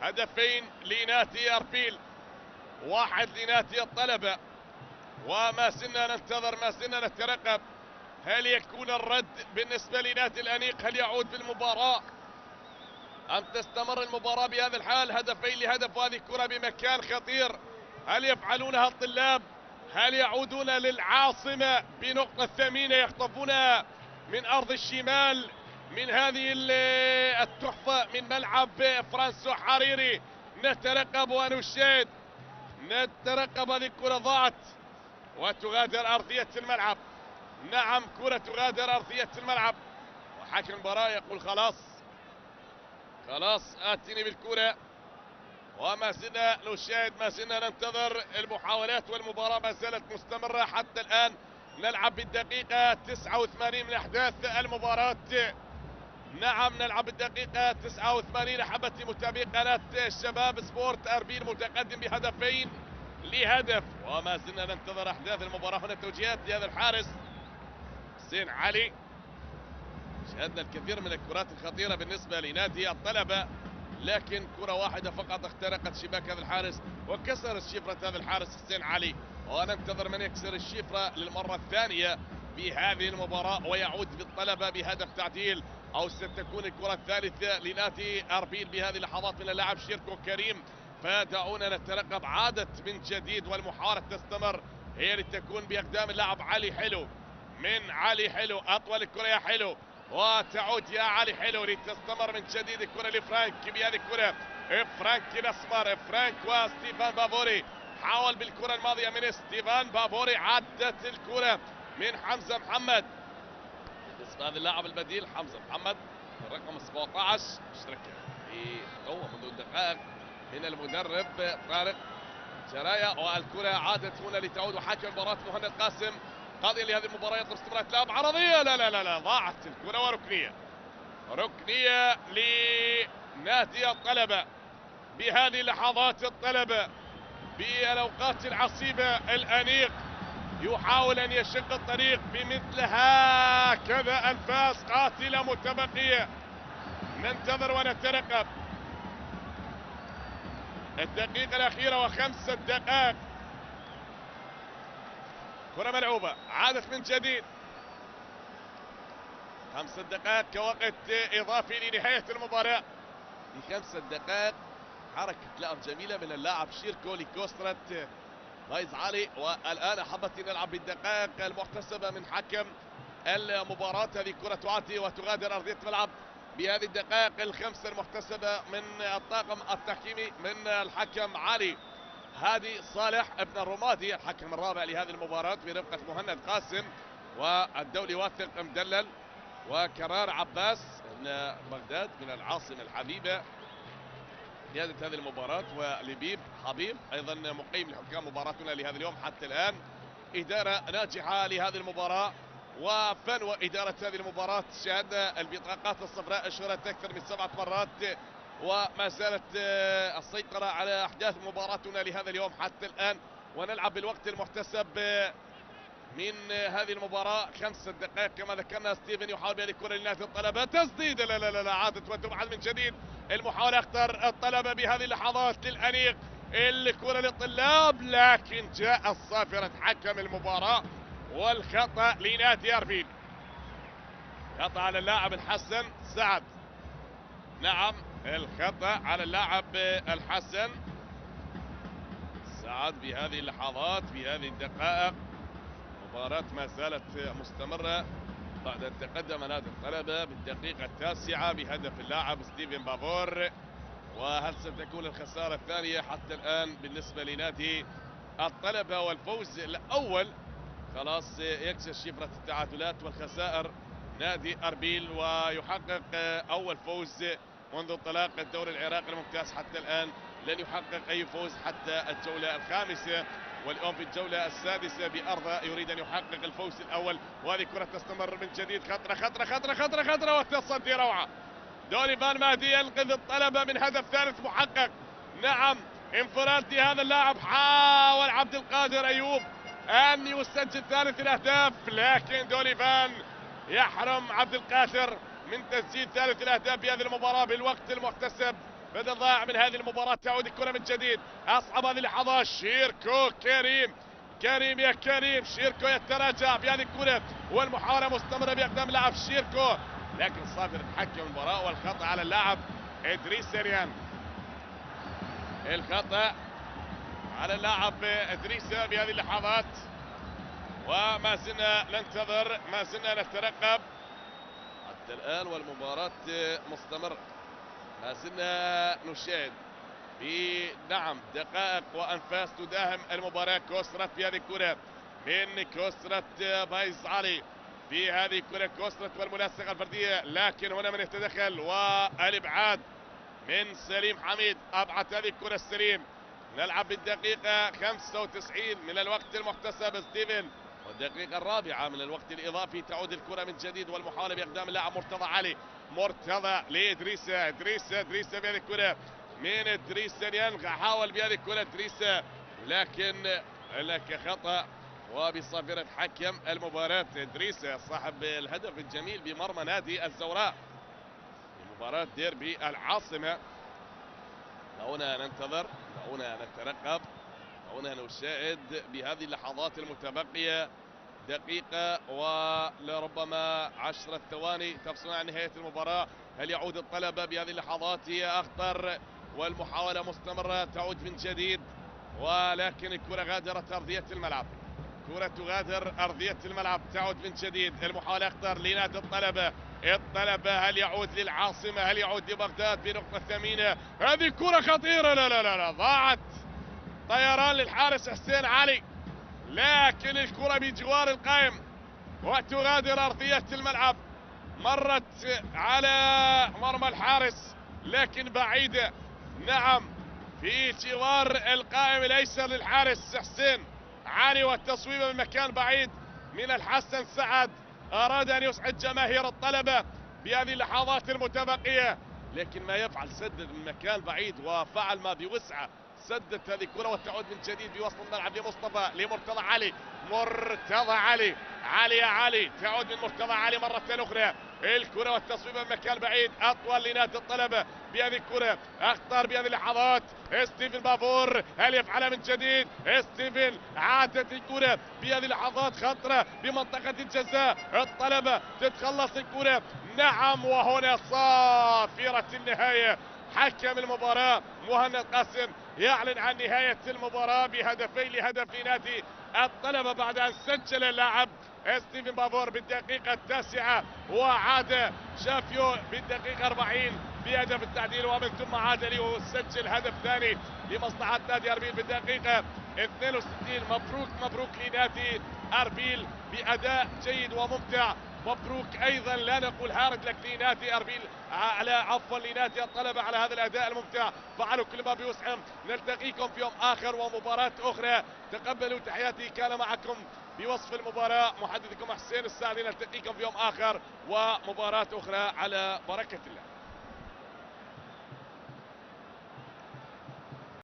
هدفين لنادي أربيل، 1 لنادي الطلبة، وما زلنا ننتظر، ما زلنا نترقب. هل يكون الرد بالنسبة لنادي الأنيق؟ هل يعود بالمباراة أن تستمر المباراة بهذا الحال، هدفين لهدف، وهذه الكرة بمكان خطير. هل يفعلونها الطلاب؟ هل يعودون للعاصمة بنقطة ثمينة يخطفونها من أرض الشمال من هذه التحفة من ملعب فرانسو حريري؟ نترقب ونشاهد، نترقب. هذه الكرة ضاعت وتغادر أرضية الملعب. نعم، كرة تغادر أرضية الملعب، وحكم المباراة يقول خلاص خلاص آتني بالكرة. وما زلنا نشاهد، ما زلنا ننتظر المحاولات، والمباراة ما زالت مستمرة حتى الآن. نلعب بالدقيقة 89 من أحداث المباراة. نعم، نلعب بالدقيقة 89 أحبتي متابعي قناة شباب سبورت. أربيل متقدم بهدفين لهدف، وما زلنا ننتظر أحداث المباراة. هنا توجيهات لهذا الحارس حسين علي. شاهدنا الكثير من الكرات الخطيرة بالنسبة لنادي الطلبة، لكن كرة واحدة فقط اخترقت شباك هذا الحارس وكسرت شفرة هذا الحارس حسين علي. وننتظر من يكسر الشفرة للمرة الثانية بهذه المباراة ويعود بالطلبة بهدف تعديل، أو ستكون الكرة الثالثة لنادي أربيل بهذه اللحظات من اللاعب شيركو كريم. فدعونا نترقب عادة من جديد، والمحاولة تستمر، هي لتكون بأقدام اللاعب علي حلو. من علي حلو، أطول الكرة يا حلو، وتعود يا علي حلو لتستمر من جديد. الكرة لفرانك بهذه الكرة، فرانك الأسمر، فرانك وستيفان بافوري. حاول بالكرة الماضية من ستيفان بافوري، عدت الكرة من حمزة محمد. بالنسبة هذا اللاعب البديل حمزة محمد الرقم 17 اشترك في قوة منذ دقائق من المدرب طارق جرايا. والكرة عادت هنا لتعود، وحكم مباراة مهند قاسم قاضي لهذه المباراة يطلب استمرار لعب عرضية. لا لا لا لا، ضاعت الكرة، وركنية، ركنية لنادي الطلبة بهذه اللحظات. الطلبة بالأوقات العصيبة، الأنيق يحاول أن يشق الطريق بمثل هكذا أنفاس قاتلة متبقية. ننتظر ونترقب الدقيقة الأخيرة و5 دقائق. كرة ملعوبة، عادت من جديد. 5 دقائق كوقت إضافي لنهاية المباراة. في 5 دقائق حركة لعب جميلة من اللاعب شيركو لكوسترة فايز علي. والآن أحبتي نلعب بالدقائق المحتسبة من حكم المباراة. هذه كرة تعدي وتغادر أرضية الملعب بهذه الدقائق ال5 المحتسبة من الطاقم التحكيمي من الحكم علي هادي صالح ابن الرمادي، الحكم الرابع لهذه المباراة برفقة مهند قاسم والدولي واثق مدلل وكرار عباس من بغداد من العاصمة الحبيبة قيادة هذه المباراة، ولبيب حبيب أيضا مقيم لحكام مباراتنا لهذا اليوم حتى الآن. إدارة ناجحة لهذه المباراة وفن وإدارة هذه المباراة. شاهدنا البطاقات الصفراء أشهرت أكثر من 7 مرات، وما زالت السيطرة على أحداث مباراتنا لهذا اليوم حتى الآن. ونلعب بالوقت المحتسب من هذه المباراة 5 دقائق كما ذكرنا. ستيفن يحاول بهذه الكرة لنادي الطلبة، تسديدة لا لا لا, لا عادت وتبعد من جديد. المحاولة اختار الطلبة بهذه اللحظات للأنيق الكرة للطلاب، لكن جاء الصافرة حكم المباراة والخطأ لنادي أربيل. خطأ على اللاعب الحسن سعد. نعم، الخطأ على اللاعب الحسن سعد بهذه اللحظات بهذه الدقائق. مباراة ما زالت مستمرة بعد أن تقدم نادي الطلبة بالدقيقة 9 بهدف اللاعب ستيفن بافور. وهل ستكون الخسارة الثانية حتى الآن بالنسبة لنادي الطلبة؟ والفوز الأول خلاص يكسر شفرة التعادلات والخسائر نادي أربيل، ويحقق أول فوز منذ انطلاق الدوري العراقي الممتاز حتى الآن. لن يحقق أي فوز حتى الجولة الخامسة، واليوم في الجولة السادسة بأرضه يريد أن يحقق الفوز الأول. وهذه كرة تستمر من جديد، خطرة خطرة خطرة خطرة خطرة والتصدي روعة. دوليفان مهدي ينقذ الطلبة من هدف ثالث محقق. نعم، انفراد لهذا اللاعب. حاول عبد القادر أيوب أن يسجل ثالث الأهداف، لكن دوليفان يحرم عبد القادر من تسجيل ثالث الأهداف بهذه المباراة بالوقت المحتسب. بدل ضائع من هذه المباراة. تعود الكرة من جديد، أصعب هذه اللحظات. شيركو كريم، كريم يا كريم، شيركو يتراجع بهذه الكرة والمحاولة مستمرة بأقدام لاعب شيركو، لكن صافر تحكم المباراة والخطأ على اللاعب إدريس ريان. الخطأ على اللاعب إدريس بهذه اللحظات، وما زلنا ننتظر، ما زلنا نترقب حتى الآن والمباراة مستمرة. ما زلنا نشاهد في دقائق وأنفاس تداهم المباراة. كوسرت بهذه الكرة من كوسرت بايز علي في هذه الكرة. كوسرت والملاصقة الفردية، لكن هنا من يتدخل والإبعاد من سليم حميد. أبعد هذه الكرة السليم. نلعب بالدقيقة 95 من الوقت المحتسب. ستيفن، والدقيقة الرابعة من الوقت الإضافي. تعود الكرة من جديد والمحاولة بإقدام اللاعب مرتضى علي. مرتضى لإدريس. إدريس بهذه الكرة من إدريس ريان. حاول بهذه الكرة إدريس، لكن هناك خطأ وبصافرة حكم المباراة. إدريس صاحب الهدف الجميل بمرمى نادي الزوراء في مباراة ديربي العاصمة. دعونا ننتظر، دعونا نترقب، دعونا نشاهد بهذه اللحظات المتبقية. دقيقة ولربما 10 ثواني تفصل عن نهاية المباراة. هل يعود الطلبة بهذه اللحظات؟ هي أخطر والمحاولة مستمرة. تعود من جديد، ولكن الكرة غادرت أرضية الملعب. كرة تغادر أرضية الملعب. تعود من جديد. المحاولة أخطر لنادي الطلبة. هل يعود للعاصمة؟ هل يعود لبغداد بنقطة ثمينة؟ هذه كرة خطيرة. لا ضاعت. طيران للحارس حسين علي، لكن الكرة بجوار القائم وتغادر أرضية الملعب. مرت على مرمى الحارس لكن بعيدة. نعم، في جوار القائم الأيسر للحارس حسين علي، والتصويب من مكان بعيد من الحسن سعد. أراد أن يسعد جماهير الطلبة بهذه اللحظات المتبقية، لكن ما يفعل سدد من مكان بعيد وفعل ما بوسعه. سدت هذه الكرة وتعود من جديد بوسط الملعب لمصطفى لمرتضى علي. مرتضى علي، علي تعود من مرتضى علي مرة أخرى. الكرة والتصويب من مكان بعيد. أطول لنادي الطلبة بهذه الكرة. أخطر بهذه اللحظات ستيفن بافور. هل يفعلها من جديد؟ ستيفن. عادت الكرة بهذه اللحظات خطرة بمنطقة الجزاء. الطلبة تتخلص الكرة. نعم، وهنا صافرة النهاية. حكم المباراة مهند قاسم يعلن عن نهاية المباراة بهدفين لهدف لنادي الطلبة بعد أن سجل اللاعب ستيفن بافور بالدقيقة 9، وعاد شافيو بالدقيقة 40 بهدف التعديل، ومن ثم عاد ليسجل هدف ثاني لمصلحة نادي أربيل بالدقيقة 62. مبروك لنادي أربيل بأداء جيد وممتع. مبروك ايضا، لا نقول هارد لك لنادي اربيل لنادي الطلبه على هذا الاداء الممتع. فعلوا كل ما بوسعهم. نلتقيكم في يوم اخر ومباراه اخرى. تقبلوا تحياتي. كان معكم بوصف المباراه محدثكم حسين السعدي. نلتقيكم في يوم اخر ومباراه اخرى على بركه الله.